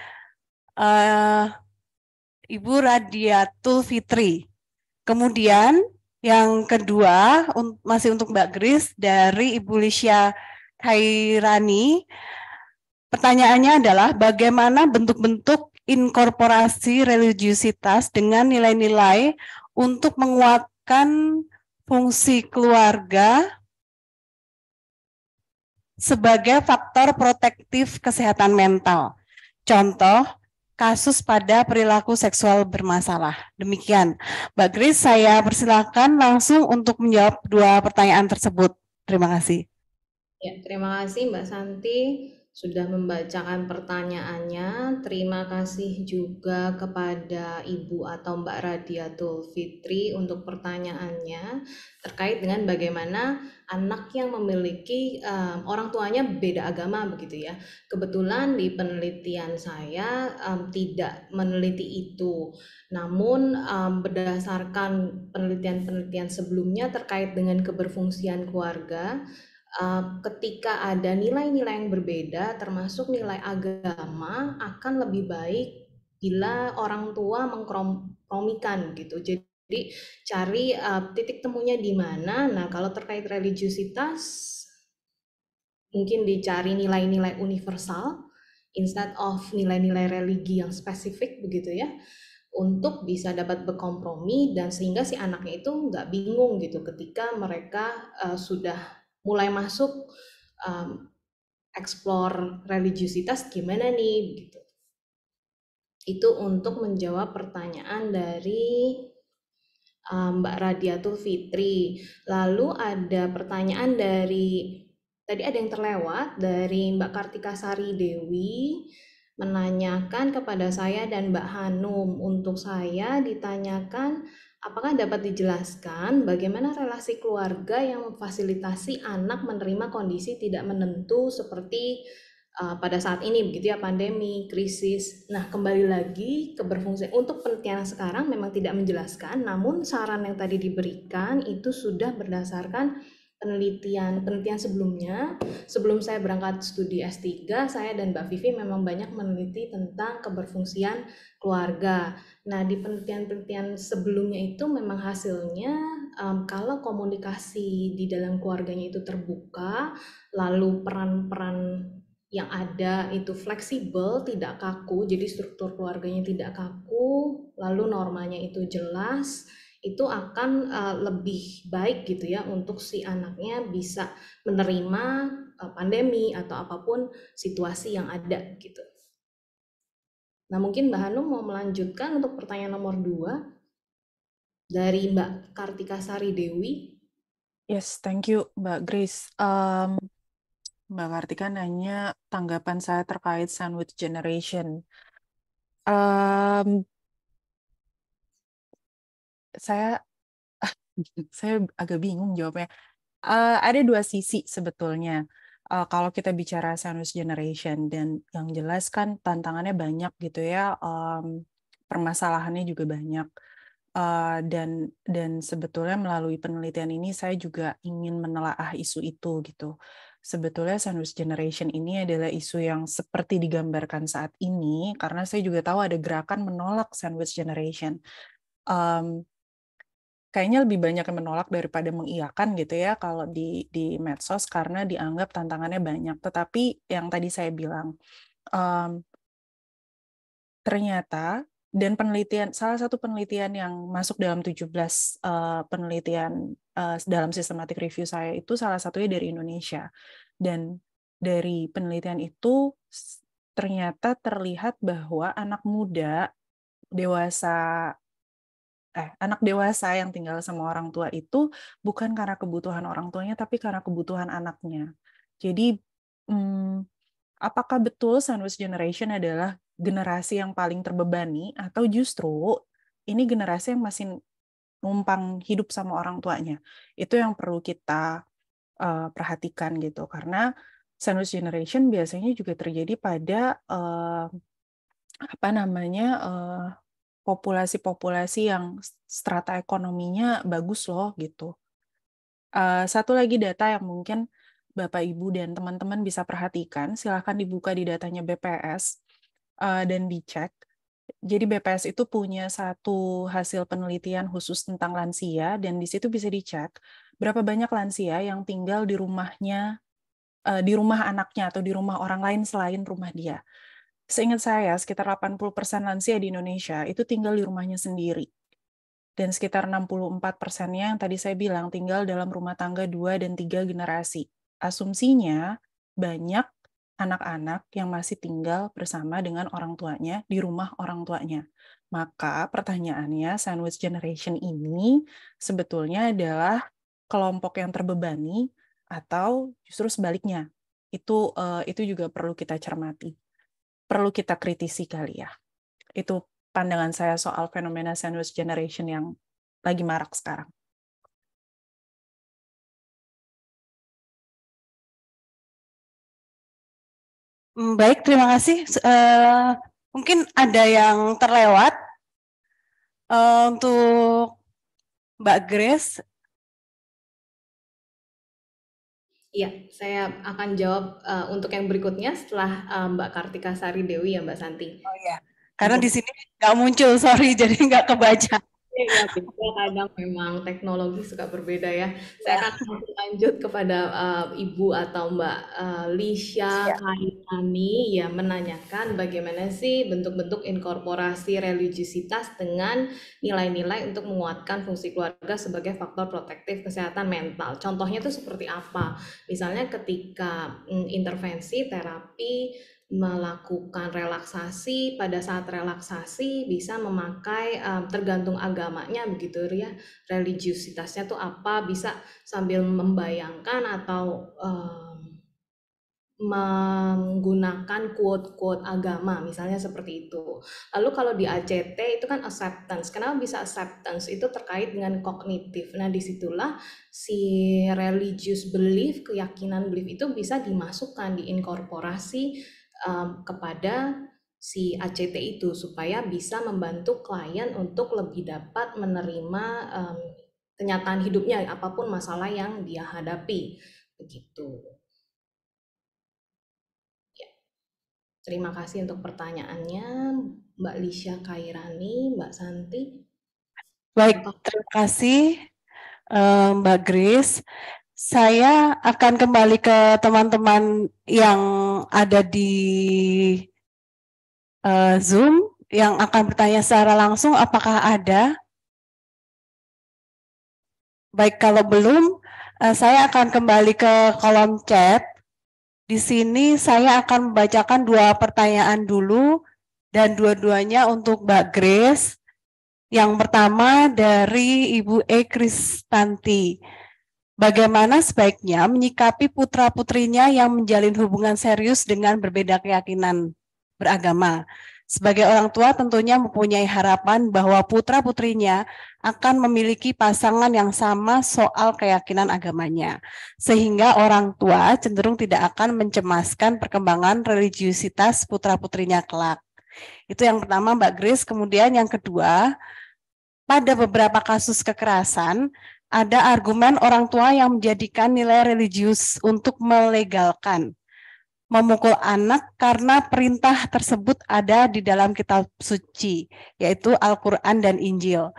S1: Ibu Radiatul Fitri. Kemudian yang kedua masih untuk Mbak Grace dari Ibu Lisha Khairani. Pertanyaannya adalah bagaimana bentuk-bentuk inkorporasi religiusitas dengan nilai-nilai untuk menguatkan fungsi keluarga sebagai faktor protektif kesehatan mental. Contoh, kasus pada perilaku seksual bermasalah. Demikian. Mbak Grace, saya persilakan langsung untuk menjawab dua pertanyaan tersebut. Terima kasih.
S2: Ya, terima kasih Mbak Santi sudah membacakan pertanyaannya. Terima kasih juga kepada Ibu atau Mbak Radiatul Fitri untuk pertanyaannya terkait dengan bagaimana anak yang memiliki orang tuanya beda agama begitu ya. Kebetulan di penelitian saya tidak meneliti itu. Namun berdasarkan penelitian-penelitian sebelumnya terkait dengan keberfungsian keluarga, ketika ada nilai-nilai yang berbeda termasuk nilai agama akan lebih baik bila orang tua mengkompromikan gitu. Jadi cari titik temunya di mana. Nah, kalau terkait religiusitas mungkin dicari nilai-nilai universal instead of nilai-nilai religi yang spesifik begitu ya, untuk bisa dapat berkompromi dan sehingga si anaknya itu nggak bingung gitu ketika mereka sudah mulai masuk explore religiusitas gimana nih gitu. Itu untuk menjawab pertanyaan dari Mbak Radiatul Fitri. Lalu ada pertanyaan dari tadi ada yang terlewat dari Mbak Kartika Sari Dewi menanyakan kepada saya dan Mbak Hanum. Untuk saya ditanyakan apakah dapat dijelaskan bagaimana relasi keluarga yang memfasilitasi anak menerima kondisi tidak menentu seperti pada saat ini begitu ya, pandemi, krisis. Nah, kembali lagi keberfungsian untuk penelitian sekarang memang tidak menjelaskan, namun saran yang tadi diberikan itu sudah berdasarkan penelitian sebelumnya. Sebelum saya berangkat studi S3, saya dan Mbak Vivi memang banyak meneliti tentang keberfungsian keluarga. Nah, di penelitian-penelitian sebelumnya itu memang hasilnya kalau komunikasi di dalam keluarganya itu terbuka, lalu peran-peran yang ada itu fleksibel, tidak kaku, jadi struktur keluarganya tidak kaku, lalu normanya itu jelas, itu akan lebih baik gitu ya untuk si anaknya bisa menerima pandemi atau apapun situasi yang ada gitu. Nah, mungkin Mbak Hanum mau melanjutkan untuk pertanyaan nomor 2 dari Mbak Kartika Sari Dewi.
S3: Yes, thank you Mbak Grace. Mbak Kartika nanya tanggapan saya terkait sandwich generation. Saya agak bingung jawabnya. Ada dua sisi sebetulnya. Kalau kita bicara sandwich generation, dan yang jelas kan tantangannya banyak gitu ya, permasalahannya juga banyak. Dan sebetulnya melalui penelitian ini saya juga ingin menelaah isu itu gitu. Sebetulnya sandwich generation ini adalah isu yang seperti digambarkan saat ini, karena saya juga tahu ada gerakan menolak sandwich generation. Kayaknya lebih banyak yang menolak daripada mengiyakan gitu ya kalau di medsos, karena dianggap tantangannya banyak. Tetapi yang tadi saya bilang, ternyata, dan salah satu penelitian yang masuk dalam 17 penelitian dalam systematic review saya itu salah satunya dari Indonesia. Dan dari penelitian itu ternyata terlihat bahwa anak dewasa yang tinggal sama orang tua itu bukan karena kebutuhan orang tuanya, tapi karena kebutuhan anaknya. Jadi, apakah betul sandwich generation adalah generasi yang paling terbebani, atau justru ini generasi yang masih numpang hidup sama orang tuanya? Itu yang perlu kita perhatikan gitu, karena sandwich generation biasanya juga terjadi pada populasi-populasi yang strata ekonominya bagus loh gitu. Satu lagi data yang mungkin Bapak, Ibu, dan teman-teman bisa perhatikan, silahkan dibuka di datanya BPS dan dicek. Jadi BPS itu punya satu hasil penelitian khusus tentang lansia, dan di situ bisa dicek berapa banyak lansia yang tinggal di rumahnya, di rumah anaknya atau di rumah orang lain selain rumah dia. Seingat saya, sekitar 80% lansia di Indonesia itu tinggal di rumahnya sendiri. Dan sekitar 64%-nya yang tadi saya bilang tinggal dalam rumah tangga 2 dan 3 generasi. Asumsinya banyak anak-anak yang masih tinggal bersama dengan orang tuanya di rumah orang tuanya. Maka pertanyaannya, sandwich generation ini sebetulnya adalah kelompok yang terbebani atau justru sebaliknya. Itu juga perlu kita cermati. Perlu kita kritisi kali ya. Itu pandangan saya soal fenomena sandwich generation yang lagi marak sekarang.
S1: Baik, terima kasih. Mungkin ada yang terlewat untuk Mbak Grace.
S2: Iya, saya akan jawab untuk yang berikutnya setelah Mbak Kartika Sari Dewi ya Mbak Santi.
S1: Oh ya, karena di sini nggak muncul, sorry, jadi nggak kebaca.
S2: Iya, betul. Kadang memang teknologi suka berbeda ya. Saya akan langsung lanjut kepada Ibu atau Mbak Lisha Kairani ya, menanyakan bagaimana sih bentuk-bentuk inkorporasi religiusitas dengan nilai-nilai untuk menguatkan fungsi keluarga sebagai faktor protektif kesehatan mental. Contohnya itu seperti apa? Misalnya ketika intervensi terapi melakukan relaksasi, pada saat relaksasi bisa memakai tergantung agamanya begitu ya, religiusitasnya tuh apa, bisa sambil membayangkan atau menggunakan quote-quote agama misalnya seperti itu. Lalu kalau di ACT itu kan acceptance. Kenapa bisa acceptance? Itu terkait dengan kognitif. Nah, disitulah si religious belief, keyakinan belief itu bisa dimasukkan, diinkorporasi kepada si ACT itu supaya bisa membantu klien untuk lebih dapat menerima kenyataan hidupnya apapun masalah yang dia hadapi begitu. Ya. Terima kasih untuk pertanyaannya Mbak Lisha Kairani, Mbak Santi.
S1: Baik, terima kasih Mbak Grace. Saya akan kembali ke teman-teman yang ada di Zoom yang akan bertanya secara langsung, apakah ada? Baik, kalau belum, saya akan kembali ke kolom chat. Di sini saya akan membacakan 2 pertanyaan dulu, dan dua-duanya untuk Mbak Grace. Yang pertama dari Ibu E. Kristanti. Bagaimana sebaiknya menyikapi putra-putrinya yang menjalin hubungan serius dengan berbeda keyakinan beragama? Sebagai orang tua tentunya mempunyai harapan bahwa putra-putrinya akan memiliki pasangan yang sama soal keyakinan agamanya. Sehingga orang tua cenderung tidak akan mencemaskan perkembangan religiusitas putra-putrinya kelak. Itu yang pertama Mbak Grace. Kemudian yang kedua, pada beberapa kasus kekerasan, ada argumen orang tua yang menjadikan nilai religius untuk melegalkan memukul anak karena perintah tersebut ada di dalam kitab suci, yaitu Al-Quran dan Injil.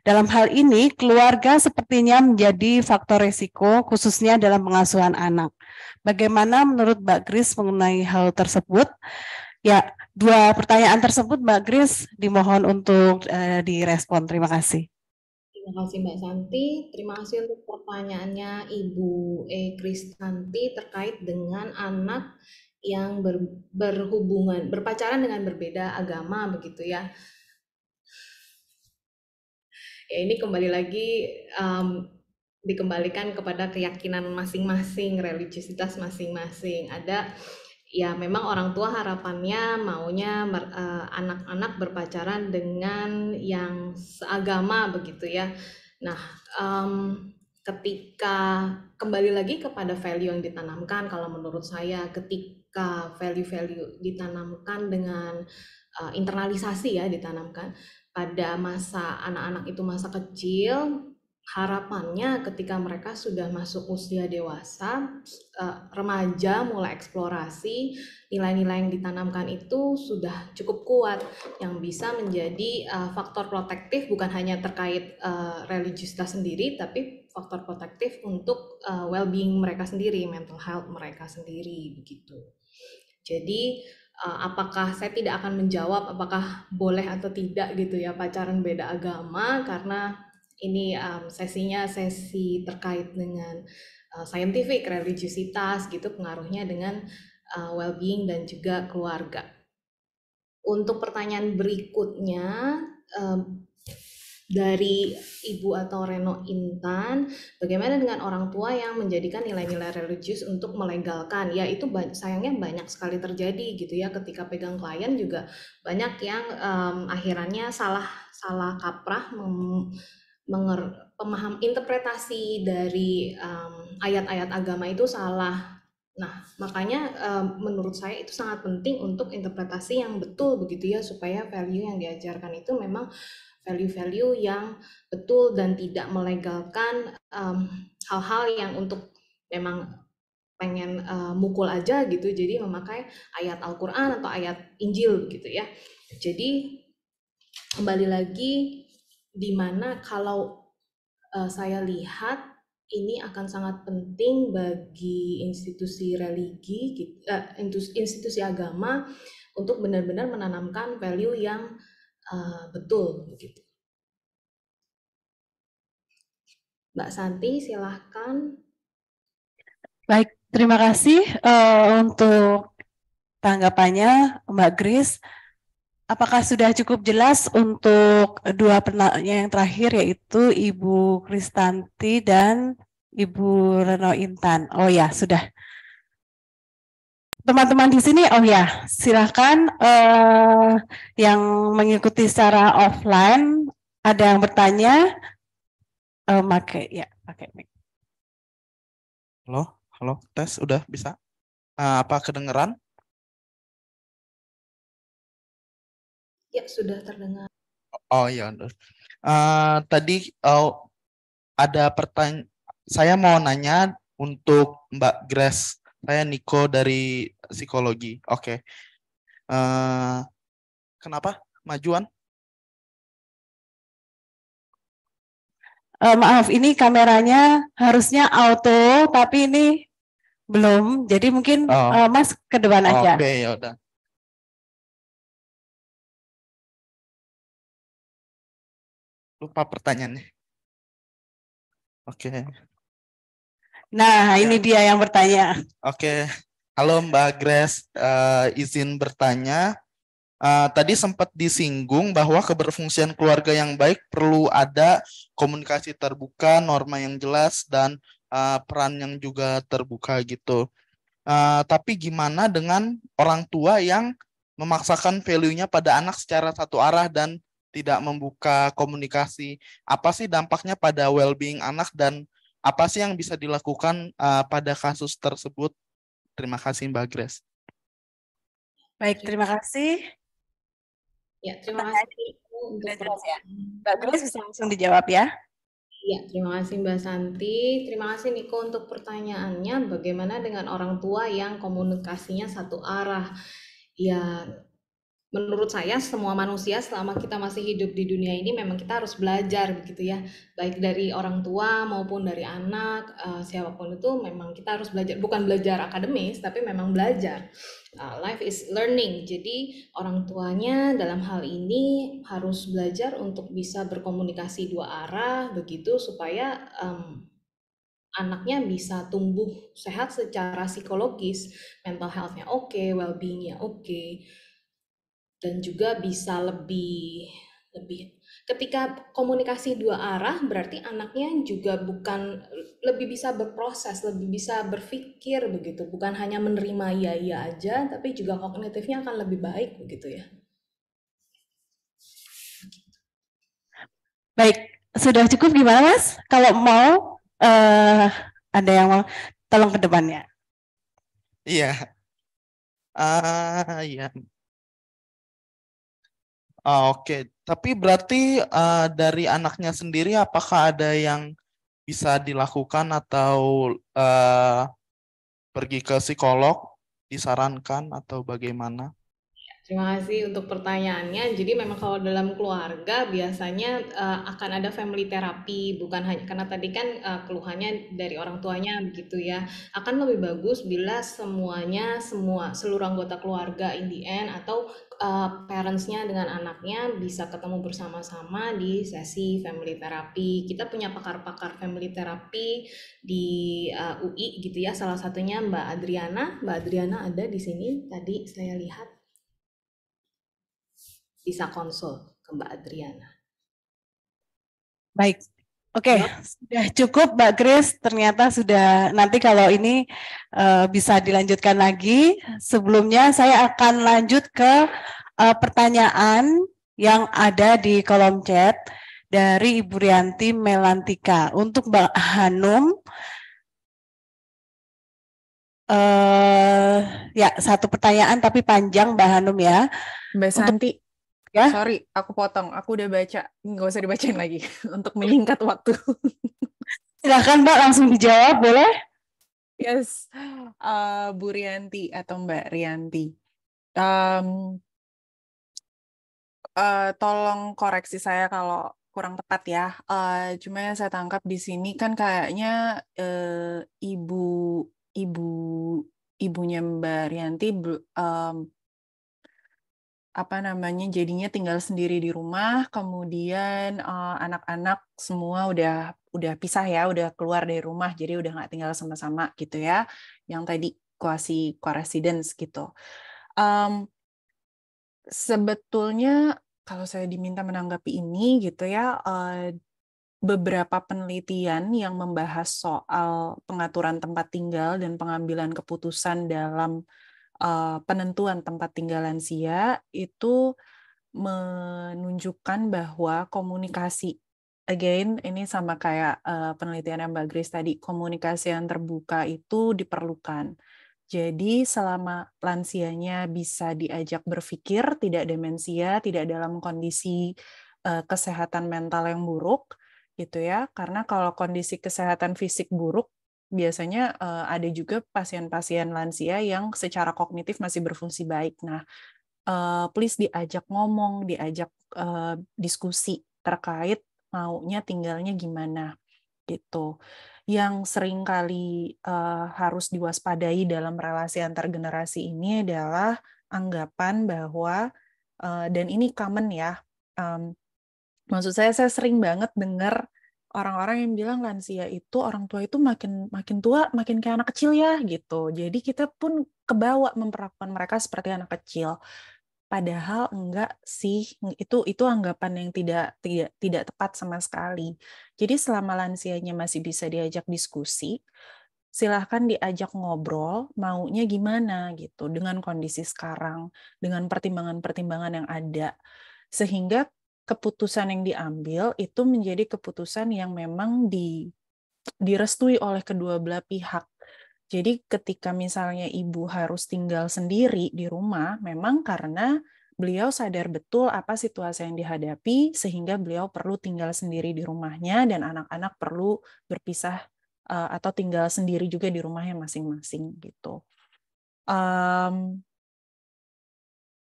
S1: Dalam hal ini, keluarga sepertinya menjadi faktor risiko, khususnya dalam pengasuhan anak. Bagaimana menurut Mbak Grace mengenai hal tersebut? Ya, 2 pertanyaan tersebut Mbak Grace dimohon untuk direspon. Terima kasih.
S2: Terima kasih Mbak Santi. Terima kasih untuk pertanyaannya Ibu Kristanti terkait dengan anak yang berpacaran dengan berbeda agama begitu ya. Ya ini kembali lagi dikembalikan kepada keyakinan masing-masing, religiusitas masing-masing. Ada ya memang orang tua harapannya maunya anak-anak berpacaran dengan yang seagama begitu ya. Nah, ketika kembali lagi kepada value yang ditanamkan, kalau menurut saya ketika value-value ditanamkan dengan internalisasi ya ditanamkan pada masa anak-anak itu masa kecil, harapannya ketika mereka sudah masuk usia dewasa, remaja mulai eksplorasi, nilai-nilai yang ditanamkan itu sudah cukup kuat yang bisa menjadi faktor protektif bukan hanya terkait religiusitas sendiri, tapi faktor protektif untuk well-being mereka sendiri, mental health mereka sendiri begitu. Jadi apakah saya tidak akan menjawab apakah boleh atau tidak gitu ya pacaran beda agama karena ini sesinya sesi terkait dengan scientific, religiusitas gitu pengaruhnya dengan well-being dan juga keluarga. Untuk pertanyaan berikutnya dari Ibu atau Reno Intan, bagaimana dengan orang tua yang menjadikan nilai-nilai religius untuk melegalkan? Ya itu sayangnya banyak sekali terjadi gitu ya, ketika pegang klien juga banyak yang akhirannya salah kaprah pemaham interpretasi dari ayat-ayat agama itu salah. Nah, makanya menurut saya itu sangat penting untuk interpretasi yang betul begitu ya, supaya value yang diajarkan itu memang value-value yang betul dan tidak melegalkan hal-hal yang untuk memang pengen mukul aja gitu, jadi memakai ayat Al-Quran atau ayat Injil gitu ya. Jadi kembali lagi di mana kalau saya lihat ini akan sangat penting bagi institusi religi, institusi agama untuk benar-benar menanamkan value yang betul begitu. Mbak Santi, silahkan.
S1: Baik, terima kasih untuk tanggapannya Mbak Grace. Apakah sudah cukup jelas untuk dua penanya yang terakhir, yaitu Ibu Kristanti dan Ibu Reno Intan? Oh ya, sudah. Teman-teman di sini, oh ya, silakan yang mengikuti secara offline, ada yang bertanya, pakai mic.
S6: Halo, tes udah bisa? Apa kedengeran?
S2: Ya, sudah terdengar.
S6: Oh iya, tadi ada pertanyaan, saya mau nanya untuk Mbak Grace. Saya Niko dari psikologi. Oke. Kenapa? Majuan?
S1: Maaf, ini kameranya harusnya auto, tapi ini belum. Jadi mungkin Mas ke depan aja.
S6: Oke, ya udah. Lupa pertanyaannya. Oke.
S1: Nah, ini dia yang bertanya.
S6: Oke. Halo Mbak Grace, izin bertanya. Tadi sempat disinggung bahwa keberfungsian keluarga yang baik perlu ada komunikasi terbuka, norma yang jelas, dan peran yang juga terbuka gitu. Tapi gimana dengan orang tua yang memaksakan value-nya pada anak secara satu arah dan tidak membuka komunikasi? Apa sih dampaknya pada well-being anak dan apa sih yang bisa dilakukan pada kasus tersebut? Terima kasih Mbak Grace.
S1: Baik, terima kasih.
S2: Ya, terima kasih.
S1: Mbak Grace bisa langsung dijawab ya.
S2: Iya, terima kasih Mbak Santi. Terima kasih Niko untuk pertanyaannya. Bagaimana dengan orang tua yang komunikasinya satu arah? Ya, menurut saya semua manusia selama kita masih hidup di dunia ini memang kita harus belajar begitu ya. Baik dari orang tua maupun dari anak, siapapun itu memang kita harus belajar. Bukan belajar akademis, tapi memang belajar. Life is learning. Jadi orang tuanya dalam hal ini harus belajar untuk bisa berkomunikasi dua arah begitu supaya anaknya bisa tumbuh sehat secara psikologis, mental health-nya oke, well-being-nya oke, dan juga bisa lebih ketika komunikasi dua arah berarti anaknya juga bukan lebih bisa berproses, lebih bisa berpikir begitu, bukan hanya menerima iya aja, tapi juga kognitifnya akan lebih baik begitu ya.
S1: Baik, sudah cukup gimana Mas? Kalau mau ada yang mau tolong ke depannya.
S6: Iya. Iya. Oke. Tapi berarti dari anaknya sendiri apakah ada yang bisa dilakukan atau pergi ke psikolog disarankan atau bagaimana?
S2: Terima kasih untuk pertanyaannya. Jadi memang kalau dalam keluarga biasanya akan ada family therapy, bukan hanya karena tadi kan keluhannya dari orang tuanya begitu ya. Akan lebih bagus bila seluruh anggota keluarga in the end atau parents-nya dengan anaknya bisa ketemu bersama-sama di sesi family therapy. Kita punya pakar-pakar family therapy di UI gitu ya. Salah satunya Mbak Adriana. Mbak Adriana ada di sini tadi saya lihat. Bisa konsul ke Mbak Adriana.
S1: Baik, oke, sudah cukup Mbak Grace. Ternyata sudah, nanti kalau ini bisa dilanjutkan lagi. Sebelumnya saya akan lanjut ke pertanyaan yang ada di kolom chat dari Ibu Rianti Melantika. Untuk Mbak Hanum, ya satu pertanyaan tapi panjang Mbak Hanum ya.
S3: Mbak Santi,
S1: Ya.
S3: sorry, aku potong. Aku udah baca, nggak usah dibacain lagi untuk menyingkat waktu.
S1: Silakan Mbak, langsung dijawab boleh?
S3: Yes, Bu Rianti atau Mbak Rianti. Tolong koreksi saya kalau kurang tepat ya. Cuma yang saya tangkap di sini kan kayaknya ibunya Mbak Rianti jadinya tinggal sendiri di rumah, kemudian anak-anak semua udah pisah ya, udah keluar dari rumah, jadi udah nggak tinggal sama-sama gitu ya, yang tadi quasi co-residence gitu. Sebetulnya kalau saya diminta menanggapi ini gitu ya, beberapa penelitian yang membahas soal pengaturan tempat tinggal dan pengambilan keputusan dalam penentuan tempat tinggal lansia itu menunjukkan bahwa komunikasi, again ini sama kayak penelitian Mbak Grace tadi, komunikasi yang terbuka itu diperlukan. Jadi selama lansianya bisa diajak berpikir, tidak demensia, tidak dalam kondisi kesehatan mental yang buruk, gitu ya. Karena kalau kondisi kesehatan fisik buruk, biasanya ada juga pasien-pasien lansia yang secara kognitif masih berfungsi baik. Nah, please diajak ngomong, diajak diskusi terkait maunya tinggalnya gimana gitu. Yang seringkali harus diwaspadai dalam relasi antar generasi ini adalah anggapan bahwa dan ini common ya. Maksud saya sering banget dengar orang-orang yang bilang lansia itu orang tua itu makin tua makin kayak anak kecil ya gitu. Jadi kita pun kebawa memperlakukan mereka seperti anak kecil. Padahal enggak sih, itu anggapan yang tidak tepat sama sekali. Jadi selama lansianya masih bisa diajak diskusi, silahkan diajak ngobrol, maunya gimana gitu dengan kondisi sekarang, dengan pertimbangan-pertimbangan yang ada, sehingga keputusan yang diambil itu menjadi keputusan yang memang direstui oleh kedua belah pihak. Jadi ketika misalnya ibu harus tinggal sendiri di rumah, memang karena beliau sadar betul apa situasi yang dihadapi, sehingga beliau perlu tinggal sendiri di rumahnya, dan anak-anak perlu berpisah atau tinggal sendiri juga di rumahnya masing-masing gitu.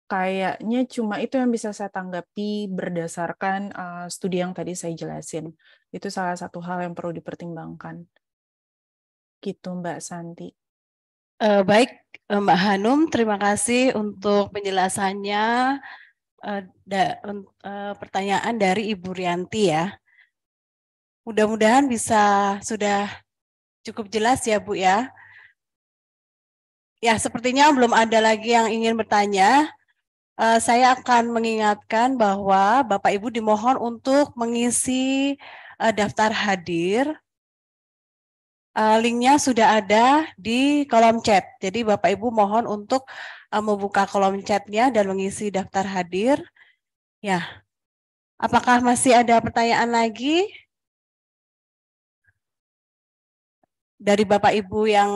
S3: Kayaknya cuma itu yang bisa saya tanggapi berdasarkan studi yang tadi saya jelasin. Itu salah satu hal yang perlu dipertimbangkan. Gitu Mbak Santi.
S1: Baik, Mbak Hanum, terima kasih untuk penjelasannya. Pertanyaan dari Ibu Rianti ya. Mudah-mudahan sudah cukup jelas ya Bu ya. Ya, sepertinya belum ada lagi yang ingin bertanya. Saya akan mengingatkan bahwa Bapak Ibu dimohon untuk mengisi daftar hadir. Linknya sudah ada di kolom chat. Jadi Bapak Ibu mohon untuk membuka kolom chatnya dan mengisi daftar hadir. Ya, apakah masih ada pertanyaan lagi dari Bapak Ibu yang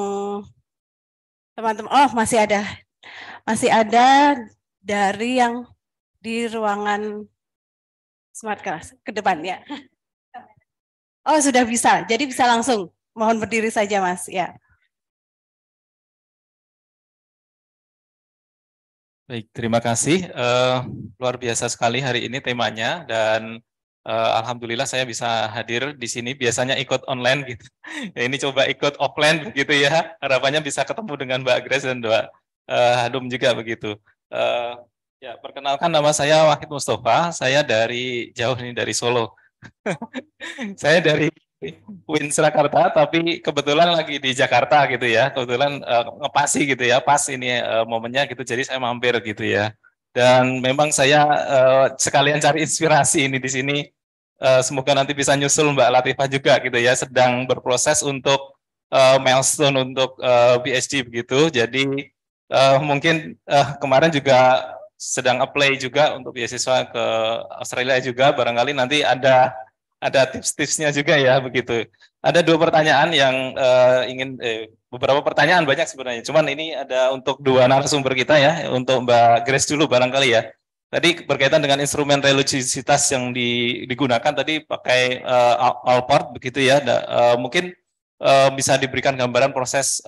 S1: teman-teman? Oh, masih ada dari yang di ruangan Smart Class ke depan ya. Oh, sudah bisa. Jadi bisa langsung. Mohon berdiri saja, Mas. Ya.
S7: Baik, terima kasih. Luar biasa sekali hari ini temanya dan alhamdulillah saya bisa hadir di sini. Biasanya ikut online gitu. Ya, ini coba ikut offline gitu ya. Harapannya bisa ketemu dengan Mbak Grace dan Mbak Hanum juga begitu. Ya, perkenalkan nama saya Wahid Mustafa. Saya dari jauh nih dari Solo. Saya dari UIN Surakarta, tapi kebetulan lagi di Jakarta gitu ya. Kebetulan ngepasi gitu ya, pas ini momennya gitu. Jadi saya mampir gitu ya. Dan memang saya sekalian cari inspirasi ini di sini. Semoga nanti bisa nyusul Mbak Latifah juga gitu ya. Sedang berproses untuk milestone untuk PhD begitu. Jadi mungkin kemarin juga sedang apply juga untuk beasiswa ke Australia juga. Barangkali nanti ada tips-tipsnya juga ya begitu. Ada dua pertanyaan yang beberapa pertanyaan banyak sebenarnya. Cuman ini ada untuk dua narasumber kita ya, untuk Mbak Grace dulu barangkali ya. Tadi berkaitan dengan instrumen religiositas yang digunakan tadi pakai Allport begitu ya. Mungkin bisa diberikan gambaran proses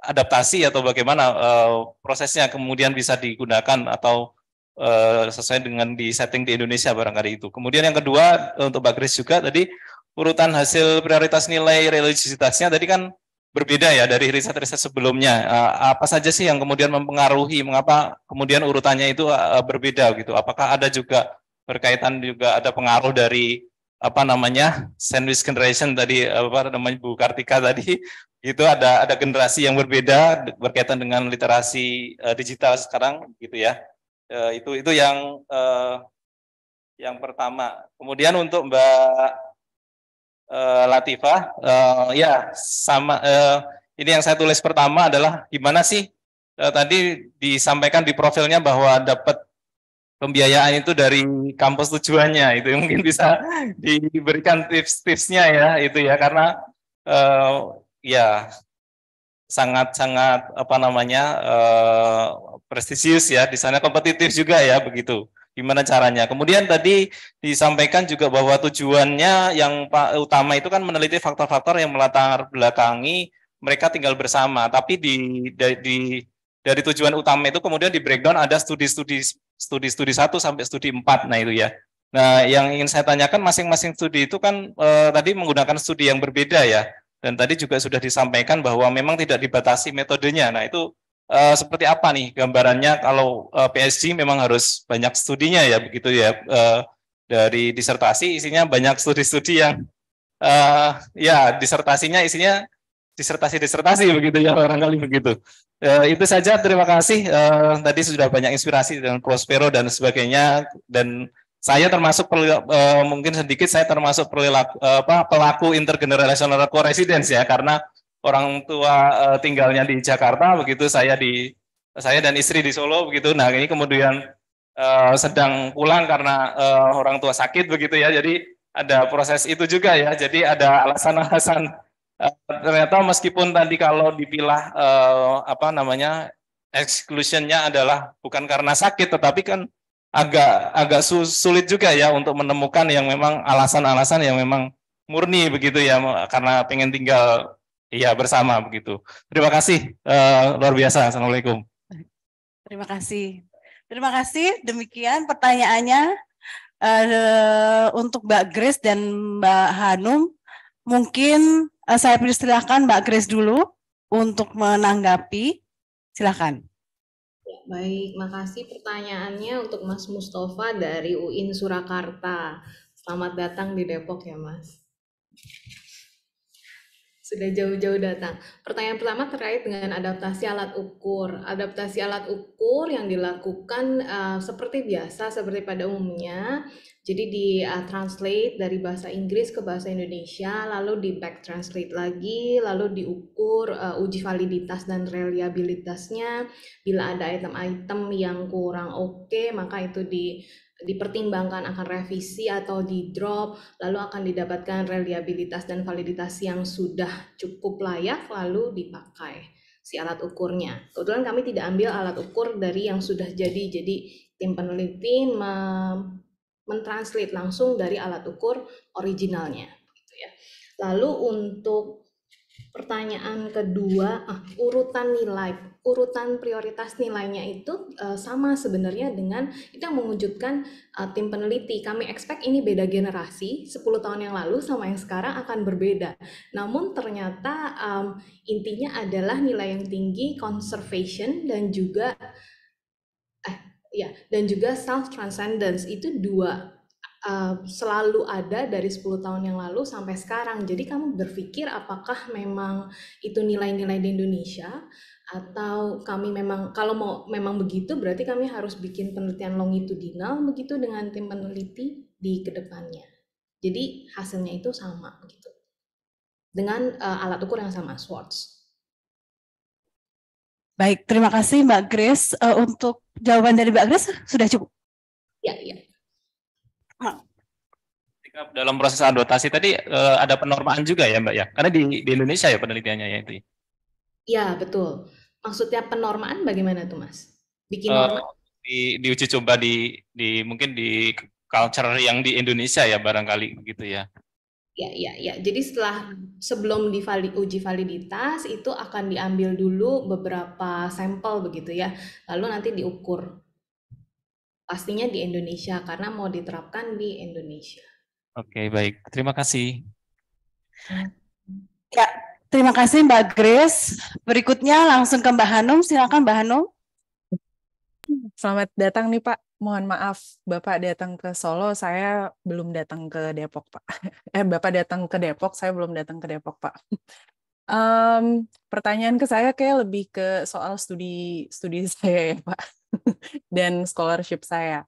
S7: adaptasi atau bagaimana prosesnya kemudian bisa digunakan atau sesuai dengan di setting di Indonesia barangkali itu. Kemudian yang kedua untuk Mbak Grace juga tadi urutan hasil prioritas nilai religiositasnya tadi kan berbeda ya dari riset-riset sebelumnya. Apa saja sih yang kemudian mempengaruhi mengapa kemudian urutannya itu berbeda gitu? Apakah ada juga berkaitan juga ada pengaruh dari sandwich generation tadi Bu Kartika tadi itu ada generasi yang berbeda berkaitan dengan literasi digital sekarang gitu ya. Itu yang pertama. Kemudian untuk Mbak Latifah, ya sama ini yang saya tulis pertama adalah gimana sih tadi disampaikan di profilnya bahwa dapat pembiayaan itu dari kampus tujuannya, itu mungkin bisa diberikan tips-tipsnya ya itu ya karena ya sangat prestisius ya di sana, kompetitif juga ya begitu. Gimana caranya? Kemudian tadi disampaikan juga bahwa tujuannya yang utama itu kan meneliti faktor-faktor yang melatar belakangi mereka tinggal bersama. Tapi dari tujuan utama itu kemudian di breakdown ada studi 1 sampai studi 4. Nah itu ya. Nah yang ingin saya tanyakan masing-masing studi itu kan tadi menggunakan studi yang berbeda ya. Dan tadi juga sudah disampaikan bahwa memang tidak dibatasi metodenya. Nah itu seperti apa nih gambarannya kalau PhD memang harus banyak studinya ya begitu ya, dari disertasi isinya banyak studi-studi yang ya disertasinya isinya disertasi begitu ya barangkali begitu. Itu saja, terima kasih. Tadi sudah banyak inspirasi dan Prospero dan sebagainya, dan saya termasuk mungkin sedikit saya termasuk pelaku intergenerational co-residence ya, karena orang tua tinggalnya di Jakarta begitu, saya dan istri di Solo begitu. Nah ini kemudian sedang pulang karena orang tua sakit begitu ya, jadi ada proses itu juga ya, jadi ada alasan-alasan ternyata meskipun tadi kalau dipilah exclusion-nya adalah bukan karena sakit, tetapi kan agak sulit juga ya untuk menemukan yang memang alasan-alasan yang memang murni begitu ya, karena pengen tinggal ya bersama begitu. Terima kasih, luar biasa. Assalamualaikum.
S1: Terima kasih. Terima kasih. Demikian pertanyaannya untuk Mbak Grace dan Mbak Hanum. Mungkin saya persilahkan Mbak Grace dulu untuk menanggapi. Silakan.
S2: Ya, baik, makasih pertanyaannya untuk Mas Mustafa dari UIN Surakarta. Selamat datang di Depok ya, Mas. Sudah jauh-jauh datang. Pertanyaan pertama terkait dengan adaptasi alat ukur. Adaptasi alat ukur yang dilakukan seperti biasa, seperti pada umumnya. Jadi di-translate dari bahasa Inggris ke bahasa Indonesia, lalu di-back translate lagi, lalu diukur uji validitas dan reliabilitasnya. Bila ada item-item yang kurang oke, maka itu dipertimbangkan akan revisi atau di drop, lalu akan didapatkan reliabilitas dan validitas yang sudah cukup layak, lalu dipakai si alat ukurnya. Kebetulan kami tidak ambil alat ukur dari yang sudah jadi tim peneliti mentranslate langsung dari alat ukur originalnya. Gitu ya. Lalu untuk pertanyaan kedua, urutan prioritas nilainya itu sama sebenarnya dengan itu yang mewujudkan tim peneliti. Kami expect ini beda generasi, 10 tahun yang lalu sama yang sekarang akan berbeda. Namun ternyata intinya adalah nilai yang tinggi, conservation, dan juga self-transcendence. Itu dua selalu ada dari 10 tahun yang lalu sampai sekarang. Jadi kamu berpikir apakah memang itu nilai-nilai di Indonesia, atau kami memang, kalau memang begitu berarti kami harus bikin penelitian longitudinal begitu dengan tim peneliti di kedepannya. Jadi hasilnya itu sama begitu. Dengan alat ukur yang sama, Schwartz.
S1: Baik, terima kasih Mbak Grace. Untuk jawaban dari Mbak Grace sudah cukup?
S2: Ya.
S7: Dalam proses adaptasi tadi ada penormaan juga ya Mbak ya? Karena di Indonesia ya penelitiannya ya itu.
S2: Ya, betul. Maksudnya penormaan bagaimana tuh Mas? Bikin norma?
S7: Diuji coba mungkin di culture yang di Indonesia ya barangkali begitu ya.
S2: Ya. Jadi sebelum uji validitas itu akan diambil dulu beberapa sampel begitu ya. Lalu nanti diukur. Pastinya di Indonesia karena mau diterapkan di Indonesia.
S7: Oke, baik. Terima kasih.
S1: Ya, terima kasih Mbak Grace. Berikutnya langsung ke Mbak Hanum. Silakan Mbak Hanum.
S3: Selamat datang nih Pak. Mohon maaf, Bapak datang ke Solo, saya belum datang ke Depok, Pak. Bapak datang ke Depok, saya belum datang ke Depok, Pak. Pertanyaan ke saya kayak lebih ke soal studi saya ya, Pak. Dan scholarship saya.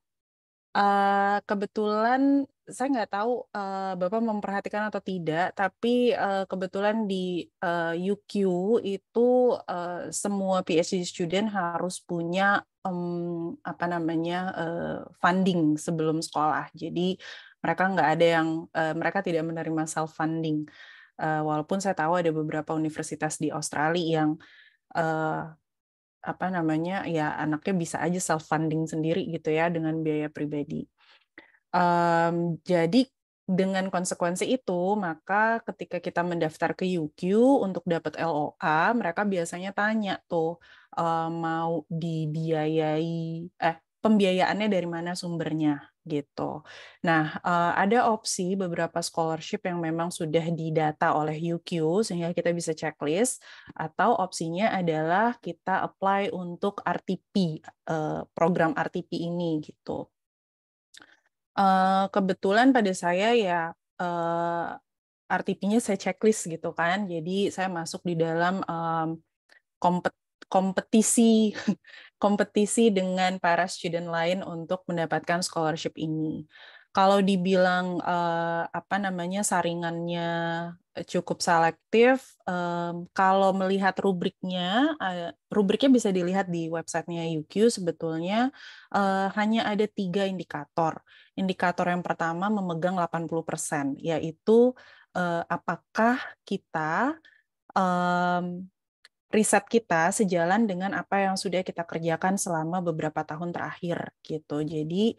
S3: Kebetulan saya nggak tahu Bapak memperhatikan atau tidak, tapi kebetulan di UQ itu semua PhD student harus punya funding sebelum sekolah. Jadi mereka nggak ada mereka tidak menerima self funding. Walaupun saya tahu ada beberapa universitas di Australia yang anaknya bisa aja self funding sendiri gitu ya dengan biaya pribadi. Jadi dengan konsekuensi itu, maka ketika kita mendaftar ke UQ untuk dapat LOA, mereka biasanya tanya tuh mau dibiayai pembiayaannya dari mana sumbernya gitu. Nah, ada opsi beberapa scholarship yang memang sudah didata oleh UQ sehingga kita bisa checklist, atau opsinya adalah kita apply untuk RTP, program RTP ini gitu. Kebetulan pada saya ya RTP-nya saya checklist gitu kan, jadi saya masuk di dalam kompetisi dengan para student lain untuk mendapatkan scholarship ini. Kalau dibilang saringannya cukup selektif, kalau melihat rubriknya bisa dilihat di websitenya UQ. Sebetulnya hanya ada 3 indikator. Indikator yang pertama memegang 80%, yaitu apakah kita riset kita sejalan dengan apa yang sudah kita kerjakan selama beberapa tahun terakhir gitu. Jadi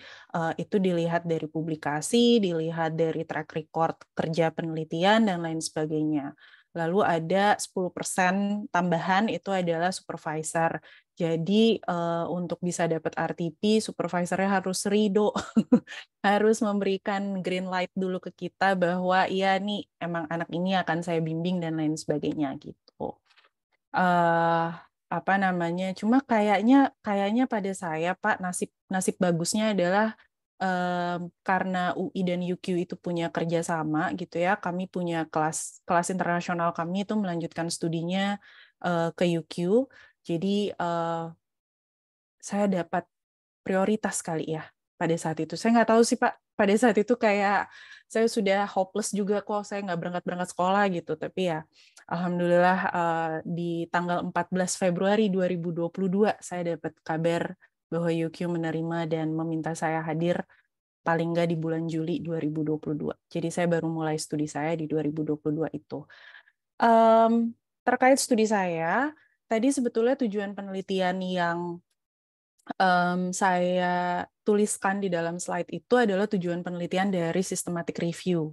S3: itu dilihat dari publikasi, dilihat dari track record kerja penelitian dan lain sebagainya. Lalu ada 10% tambahan, itu adalah supervisor. Jadi untuk bisa dapat RTP, supervisornya harus ridho, harus memberikan green light dulu ke kita bahwa ya nih emang anak ini akan saya bimbing dan lain sebagainya gitu. apa namanya? Cuma kayaknya pada saya Pak, nasib bagusnya adalah karena UI dan UQ itu punya kerjasama gitu ya, kami punya kelas internasional, kami itu melanjutkan studinya ke UQ, jadi saya dapat prioritas kali ya pada saat itu. Saya nggak tahu sih Pak, pada saat itu kayak saya sudah hopeless juga kok, saya nggak berangkat sekolah gitu, tapi ya alhamdulillah di tanggal 14 Februari 2022 saya dapat kabar bahwa UQ menerima dan meminta saya hadir paling nggak di bulan Juli 2022. Jadi saya baru mulai studi saya di 2022 itu. Terkait studi saya, tadi sebetulnya tujuan penelitian yang saya tuliskan di dalam slide itu adalah tujuan penelitian dari systematic review.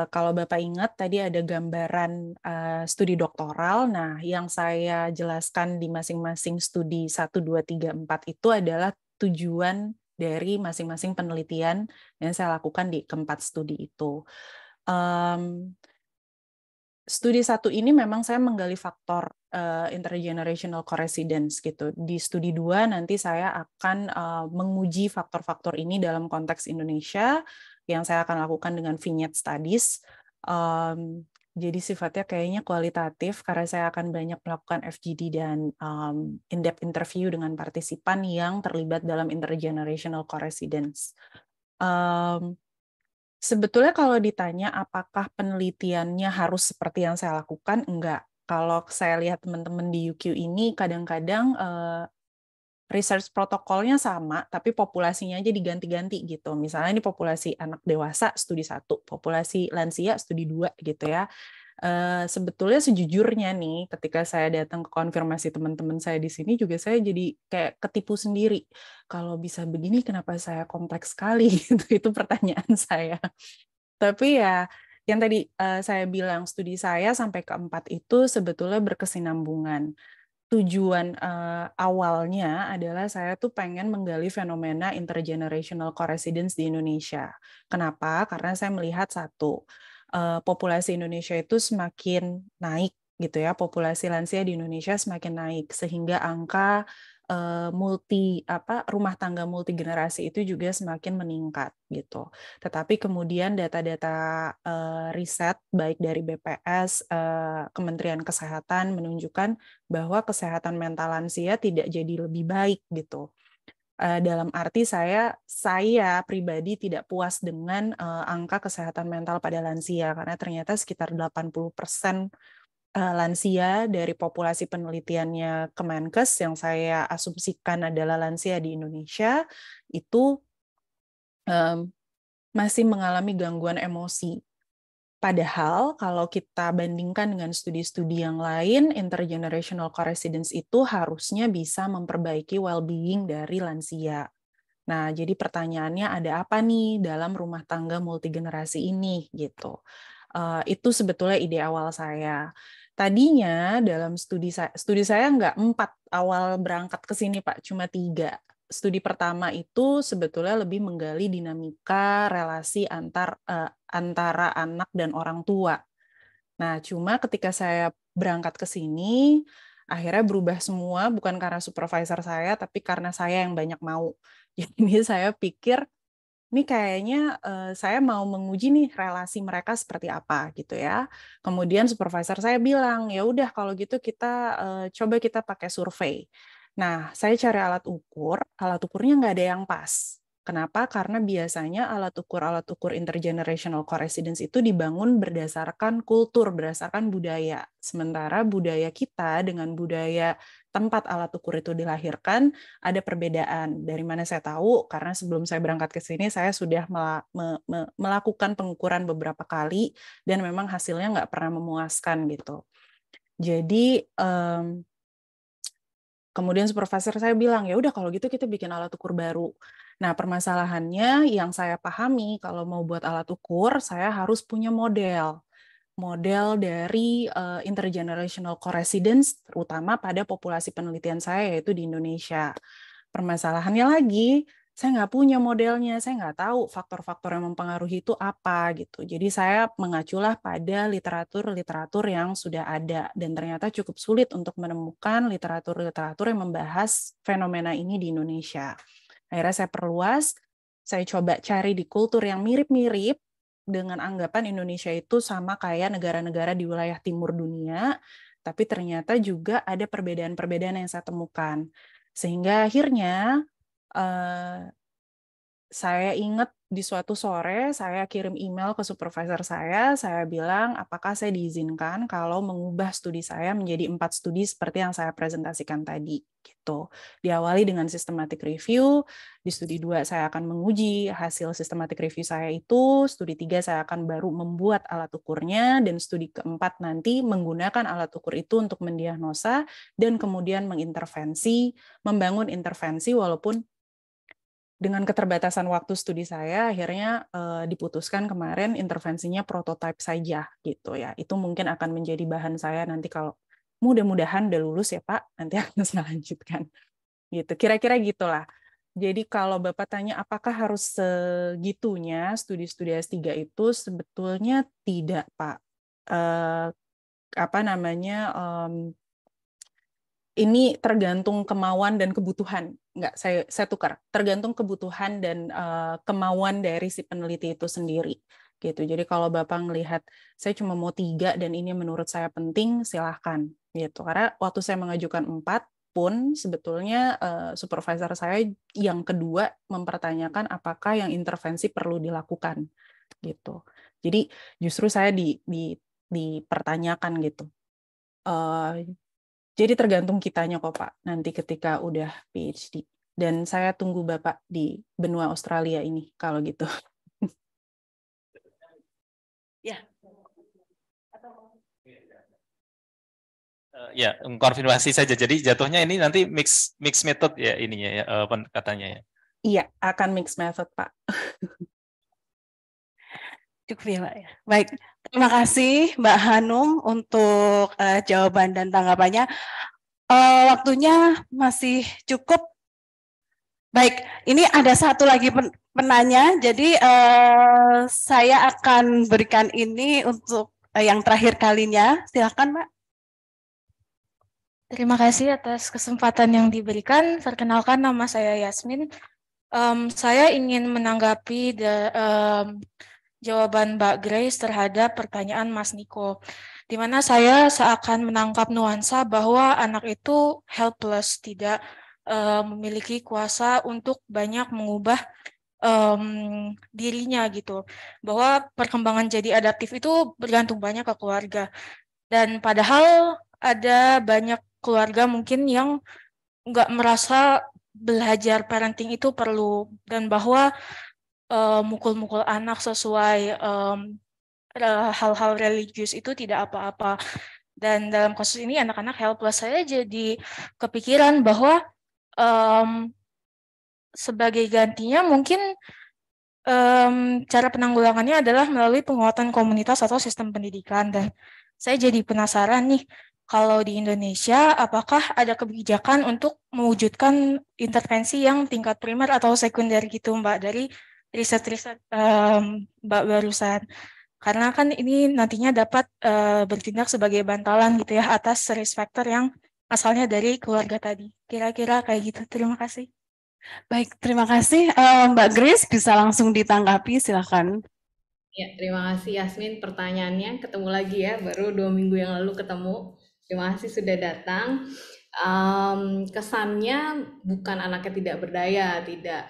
S3: Kalau Bapak ingat, tadi ada gambaran studi doktoral. Nah, yang saya jelaskan di masing-masing studi 1, 2, 3, 4 itu adalah tujuan dari masing-masing penelitian yang saya lakukan di keempat studi itu. Studi 1 ini memang saya menggali faktor intergenerational coresidence gitu. Di studi 2 nanti saya akan menguji faktor-faktor ini dalam konteks Indonesia yang saya akan lakukan dengan vignette studies. Jadi sifatnya kayaknya kualitatif karena saya akan banyak melakukan FGD dan in-depth interview dengan partisipan yang terlibat dalam intergenerational coresidence. Sebetulnya kalau ditanya apakah penelitiannya harus seperti yang saya lakukan, enggak. Kalau saya lihat teman-teman di UQ ini kadang-kadang research protokolnya sama, tapi populasinya aja diganti-ganti gitu. Misalnya ini populasi anak dewasa studi 1, populasi lansia studi 2 gitu ya. Sebetulnya sejujurnya nih, ketika saya datang ke konfirmasi teman-teman saya di sini juga saya jadi kayak ketipu sendiri. Kalau bisa begini, kenapa saya kompleks sekali? Itu pertanyaan saya. Tapi ya, yang tadi saya bilang studi saya sampai ke 4 itu sebetulnya berkesinambungan. Tujuan awalnya adalah saya tuh pengen menggali fenomena intergenerational coresidence di Indonesia. Kenapa? Karena saya melihat satu, populasi Indonesia itu semakin naik gitu ya, populasi lansia di Indonesia semakin naik sehingga angka rumah tangga multigenerasi itu juga semakin meningkat gitu. Tetapi kemudian data-data riset baik dari BPS, Kementerian Kesehatan menunjukkan bahwa kesehatan mental lansia tidak jadi lebih baik gitu. Dalam arti saya pribadi tidak puas dengan angka kesehatan mental pada lansia karena ternyata sekitar 80% lansia dari populasi penelitiannya Kemenkes yang saya asumsikan adalah lansia di Indonesia itu masih mengalami gangguan emosi. Padahal kalau kita bandingkan dengan studi-studi yang lain, intergenerational coresidence itu harusnya bisa memperbaiki well-being dari lansia. Nah, jadi pertanyaannya ada apa nih dalam rumah tangga multigenerasi ini gitu. Itu sebetulnya ide awal saya. Tadinya dalam studi saya nggak 4 awal berangkat ke sini Pak, cuma 3. Studi pertama itu sebetulnya lebih menggali dinamika relasi antara anak dan orang tua. Nah, cuma ketika saya berangkat ke sini, akhirnya berubah semua, bukan karena supervisor saya, tapi karena saya yang banyak mau. Jadi saya pikir, ini kayaknya saya mau menguji nih relasi mereka seperti apa gitu ya. Kemudian supervisor saya bilang, ya udah kalau gitu kita coba kita pakai survei. Nah, saya cari alat ukurnya nggak ada yang pas. Kenapa? Karena biasanya alat ukur intergenerational coresidence itu dibangun berdasarkan kultur, berdasarkan budaya. Sementara budaya kita dengan budaya tempat alat ukur itu dilahirkan ada perbedaan. Dari mana saya tahu? Karena sebelum saya berangkat ke sini, saya sudah melakukan pengukuran beberapa kali dan memang hasilnya nggak pernah memuaskan gitu. Jadi kemudian supervisor saya bilang, ya udah kalau gitu kita bikin alat ukur baru. Nah, permasalahannya yang saya pahami kalau mau buat alat ukur, saya harus punya model dari intergenerational coresidence, terutama pada populasi penelitian saya, yaitu di Indonesia. Permasalahannya lagi, saya nggak punya modelnya, saya nggak tahu faktor-faktor yang mempengaruhi itu apa gitu. Jadi saya mengaculah pada literatur-literatur yang sudah ada, dan ternyata cukup sulit untuk menemukan literatur-literatur yang membahas fenomena ini di Indonesia. Akhirnya saya perluas, saya coba cari di kultur yang mirip-mirip dengan anggapan Indonesia itu sama kayak negara-negara di wilayah timur dunia, tapi ternyata juga ada perbedaan-perbedaan yang saya temukan. Sehingga akhirnya saya ingat di suatu sore saya kirim email ke supervisor saya bilang apakah saya diizinkan kalau mengubah studi saya menjadi 4 studi seperti yang saya presentasikan tadi gitu. Diawali dengan systematic review, di studi 2 saya akan menguji hasil systematic review saya itu, studi 3 saya akan baru membuat alat ukurnya, dan studi keempat nanti menggunakan alat ukur itu untuk mendiagnosa dan kemudian mengintervensi, membangun intervensi walaupun dengan keterbatasan waktu studi saya, akhirnya diputuskan kemarin intervensinya prototipe saja gitu ya. Itu mungkin akan menjadi bahan saya nanti kalau mudah-mudahan udah lulus ya Pak, nanti akan saya lanjutkan. Gitu. Kira-kira gitulah. Jadi kalau Bapak tanya apakah harus segitunya studi-studi S3 itu, sebetulnya tidak Pak. Ini tergantung kemauan dan kebutuhan. Enggak, saya tukar. Tergantung kebutuhan dan kemauan dari si peneliti itu sendiri. Gitu. Jadi kalau Bapak melihat saya cuma mau 3 dan ini menurut saya penting, silahkan. Gitu. Karena waktu saya mengajukan 4 pun sebetulnya supervisor saya yang kedua mempertanyakan apakah yang intervensi perlu dilakukan. Gitu. Jadi justru saya dipertanyakan gitu. Jadi tergantung kitanya kok Pak, nanti ketika udah PhD. Dan saya tunggu Bapak di benua Australia ini, kalau gitu.
S1: Ya.
S7: Ya, konfirmasi saja. Jadi jatuhnya ini nanti mix method ya ininya ya katanya ya.
S3: Iya, akan mix method Pak.
S1: Cukup ya Pak ya. Baik, terima kasih Mbak Hanum untuk jawaban dan tanggapannya. Waktunya masih cukup. Baik, ini ada satu lagi penanya. Jadi saya akan berikan ini untuk yang terakhir kalinya. Silakan Mbak.
S8: Terima kasih atas kesempatan yang diberikan. Perkenalkan, nama saya Yasmin. Saya ingin menanggapi jawaban Mbak Grace terhadap pertanyaan Mas Niko, di mana saya seakan menangkap nuansa bahwa anak itu helpless, tidak memiliki kuasa untuk banyak mengubah dirinya gitu, bahwa perkembangan jadi adaptif itu bergantung banyak ke keluarga, dan padahal ada banyak keluarga mungkin yang nggak merasa belajar parenting itu perlu, dan bahwa mukul-mukul anak sesuai hal-hal religius itu tidak apa-apa. Dan dalam kasus ini anak-anak helpless, saya jadi kepikiran bahwa sebagai gantinya mungkin cara penanggulangannya adalah melalui penguatan komunitas atau sistem pendidikan. Dan saya jadi penasaran nih, kalau di Indonesia apakah ada kebijakan untuk mewujudkan intervensi yang tingkat primer atau sekunder gitu Mbak, dari riset-riset Mbak barusan. Karena kan ini nantinya dapat bertindak sebagai bantalan gitu ya atas risk factor yang asalnya dari keluarga tadi. Kira-kira kayak gitu. Terima kasih.
S1: Baik, terima kasih. Mbak Grace bisa langsung ditanggapi, silakan.
S2: Ya, terima kasih Yasmin. Pertanyaannya ketemu lagi ya, baru 2 minggu yang lalu ketemu. Terima kasih sudah datang. Kesannya bukan anaknya tidak berdaya, tidak.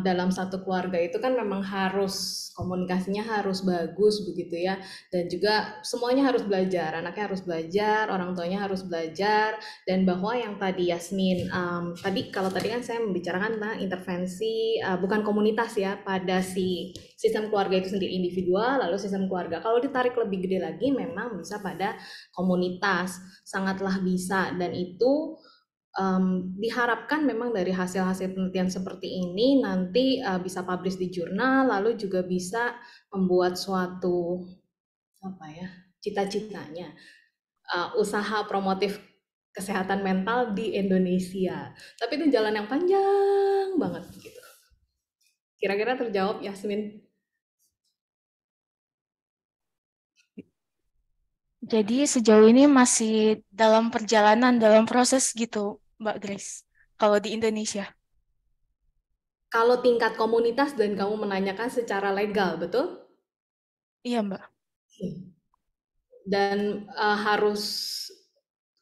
S2: Dalam satu keluarga itu kan memang harus komunikasinya harus bagus begitu ya, dan juga semuanya harus belajar, anaknya harus belajar, orang tuanya harus belajar, dan bahwa yang tadi Yasmin tadi kan saya membicarakan tentang intervensi bukan komunitas ya, pada si sistem keluarga itu sendiri individual, lalu sistem keluarga kalau ditarik lebih gede lagi memang bisa pada komunitas, sangatlah bisa, dan itu diharapkan memang dari hasil-hasil penelitian seperti ini nanti bisa publish di jurnal, lalu juga bisa membuat suatu cita-citanya usaha promotif kesehatan mental di Indonesia. Tapi itu jalan yang panjang banget gitu. Kira-kira terjawab, Yasmin?
S8: Jadi sejauh ini masih dalam perjalanan, dalam proses gitu, Mbak Grace, kalau di Indonesia.
S2: Kalau tingkat komunitas dan kamu menanyakan secara legal, betul?
S8: Iya, Mbak.
S2: Dan harus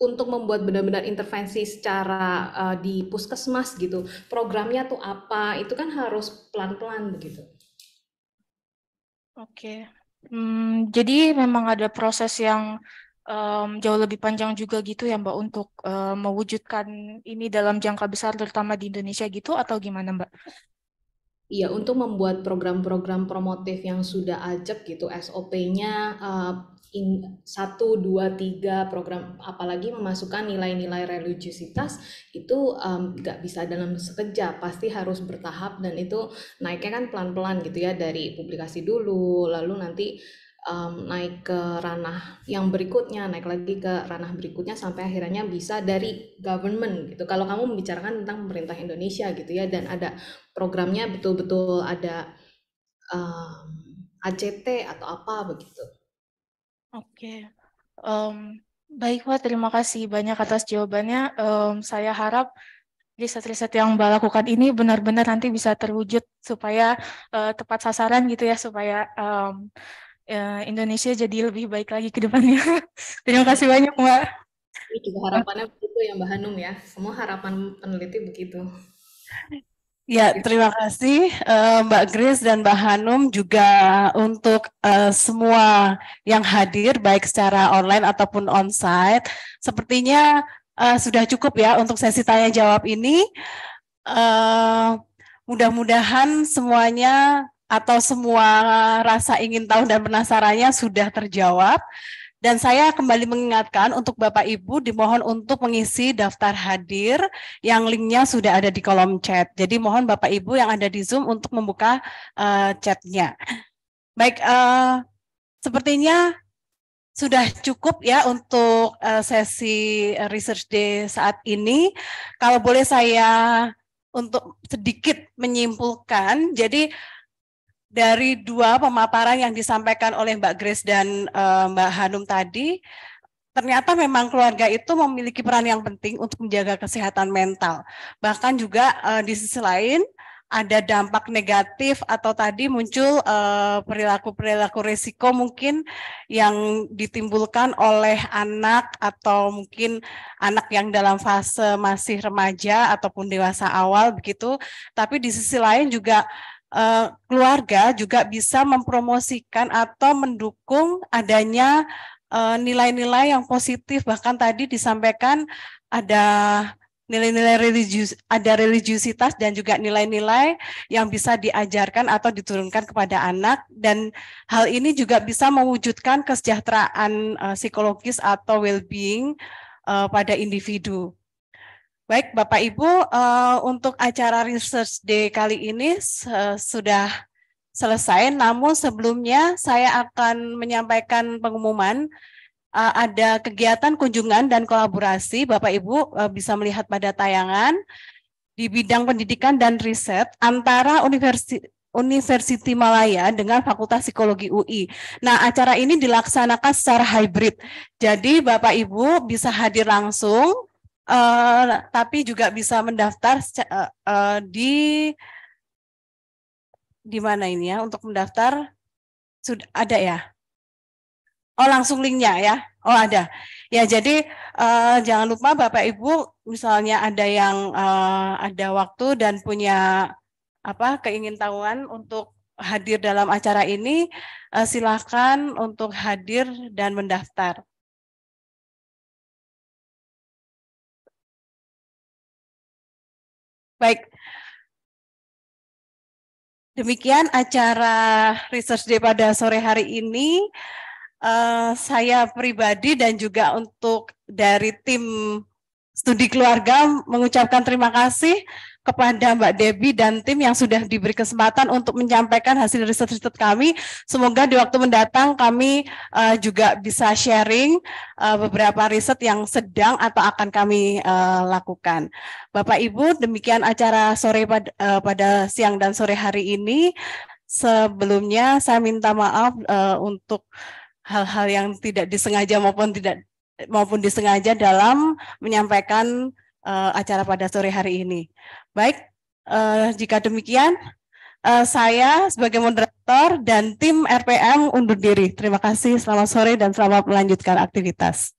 S2: untuk membuat benar-benar intervensi secara di puskesmas gitu, programnya tuh apa, itu kan harus pelan-pelan begitu.
S8: Oke. Jadi memang ada proses yang jauh lebih panjang juga gitu ya Mbak untuk mewujudkan ini dalam jangka besar terutama di Indonesia gitu atau gimana Mbak?
S2: Iya, untuk membuat program-program promotif yang sudah ajak gitu, SOP-nya 1, 2, 3 program, apalagi memasukkan nilai-nilai religiusitas, itu nggak bisa dalam sekejap, pasti harus bertahap, dan itu naiknya kan pelan-pelan gitu ya, dari publikasi dulu, lalu nanti naik ke ranah yang berikutnya, naik lagi ke ranah berikutnya, sampai akhirnya bisa dari government gitu. Kalau kamu membicarakan tentang pemerintah Indonesia gitu ya, dan ada programnya betul-betul ada ACT atau apa begitu.
S8: Oke. Baik Mbak, terima kasih banyak atas jawabannya. Saya harap riset-riset yang Mbak lakukan ini benar-benar nanti bisa terwujud supaya tepat sasaran gitu ya, supaya Indonesia jadi lebih baik lagi ke depannya. Terima kasih banyak Mbak.
S2: Ini juga harapannya begitu ya Mbak Hanum ya, semua harapan peneliti begitu.
S1: Ya, terima kasih Mbak Grace dan Mbak Hanum, juga untuk semua yang hadir baik secara online ataupun onsite. Sepertinya sudah cukup ya untuk sesi tanya jawab ini. Mudah-mudahan semuanya atau semua rasa ingin tahu dan penasarannya sudah terjawab. Dan saya kembali mengingatkan untuk Bapak Ibu dimohon untuk mengisi daftar hadir yang linknya sudah ada di kolom chat. Jadi mohon Bapak Ibu yang ada di Zoom untuk membuka chatnya. Baik, sepertinya sudah cukup ya untuk sesi Research Day saat ini. Kalau boleh saya untuk sedikit menyimpulkan, jadi dari dua pemaparan yang disampaikan oleh Mbak Grace dan Mbak Hanum tadi, ternyata memang keluarga itu memiliki peran yang penting untuk menjaga kesehatan mental. Bahkan juga di sisi lain ada dampak negatif atau tadi muncul perilaku-perilaku risiko mungkin yang ditimbulkan oleh anak atau mungkin anak yang dalam fase masih remaja ataupun dewasa awal begitu. Tapi di sisi lain juga keluarga juga bisa mempromosikan atau mendukung adanya nilai-nilai yang positif, bahkan tadi disampaikan ada nilai-nilai religius, ada religiusitas dan juga nilai-nilai yang bisa diajarkan atau diturunkan kepada anak, dan hal ini juga bisa mewujudkan kesejahteraan psikologis atau well-being pada individu. Baik, Bapak Ibu, untuk acara Research Day kali ini sudah selesai, namun sebelumnya saya akan menyampaikan pengumuman. Ada kegiatan kunjungan dan kolaborasi, Bapak Ibu bisa melihat pada tayangan, di bidang pendidikan dan riset antara University Malaya dengan Fakultas Psikologi UI. Nah, acara ini dilaksanakan secara hybrid, jadi Bapak Ibu bisa hadir langsung, tapi juga bisa mendaftar di mana ini ya untuk mendaftar, sudah ada ya? Oh, langsung linknya ya? Oh, ada. Ya, jadi jangan lupa Bapak Ibu misalnya ada yang ada waktu dan punya keingintahuan untuk hadir dalam acara ini, silakan untuk hadir dan mendaftar. Baik, demikian acara Research Day pada sore hari ini. Saya pribadi dan juga untuk dari tim studi keluarga mengucapkan terima kasih kepada Mbak Debbie dan tim yang sudah diberi kesempatan untuk menyampaikan hasil riset-riset kami. Semoga di waktu mendatang kami juga bisa sharing beberapa riset yang sedang atau akan kami lakukan. Bapak Ibu, demikian acara sore pada siang dan sore hari ini. Sebelumnya saya minta maaf untuk hal-hal yang tidak disengaja maupun disengaja dalam menyampaikan acara pada sore hari ini. Baik, jika demikian saya sebagai moderator dan tim RPM undur diri. Terima kasih, selamat sore dan selamat melanjutkan aktivitas.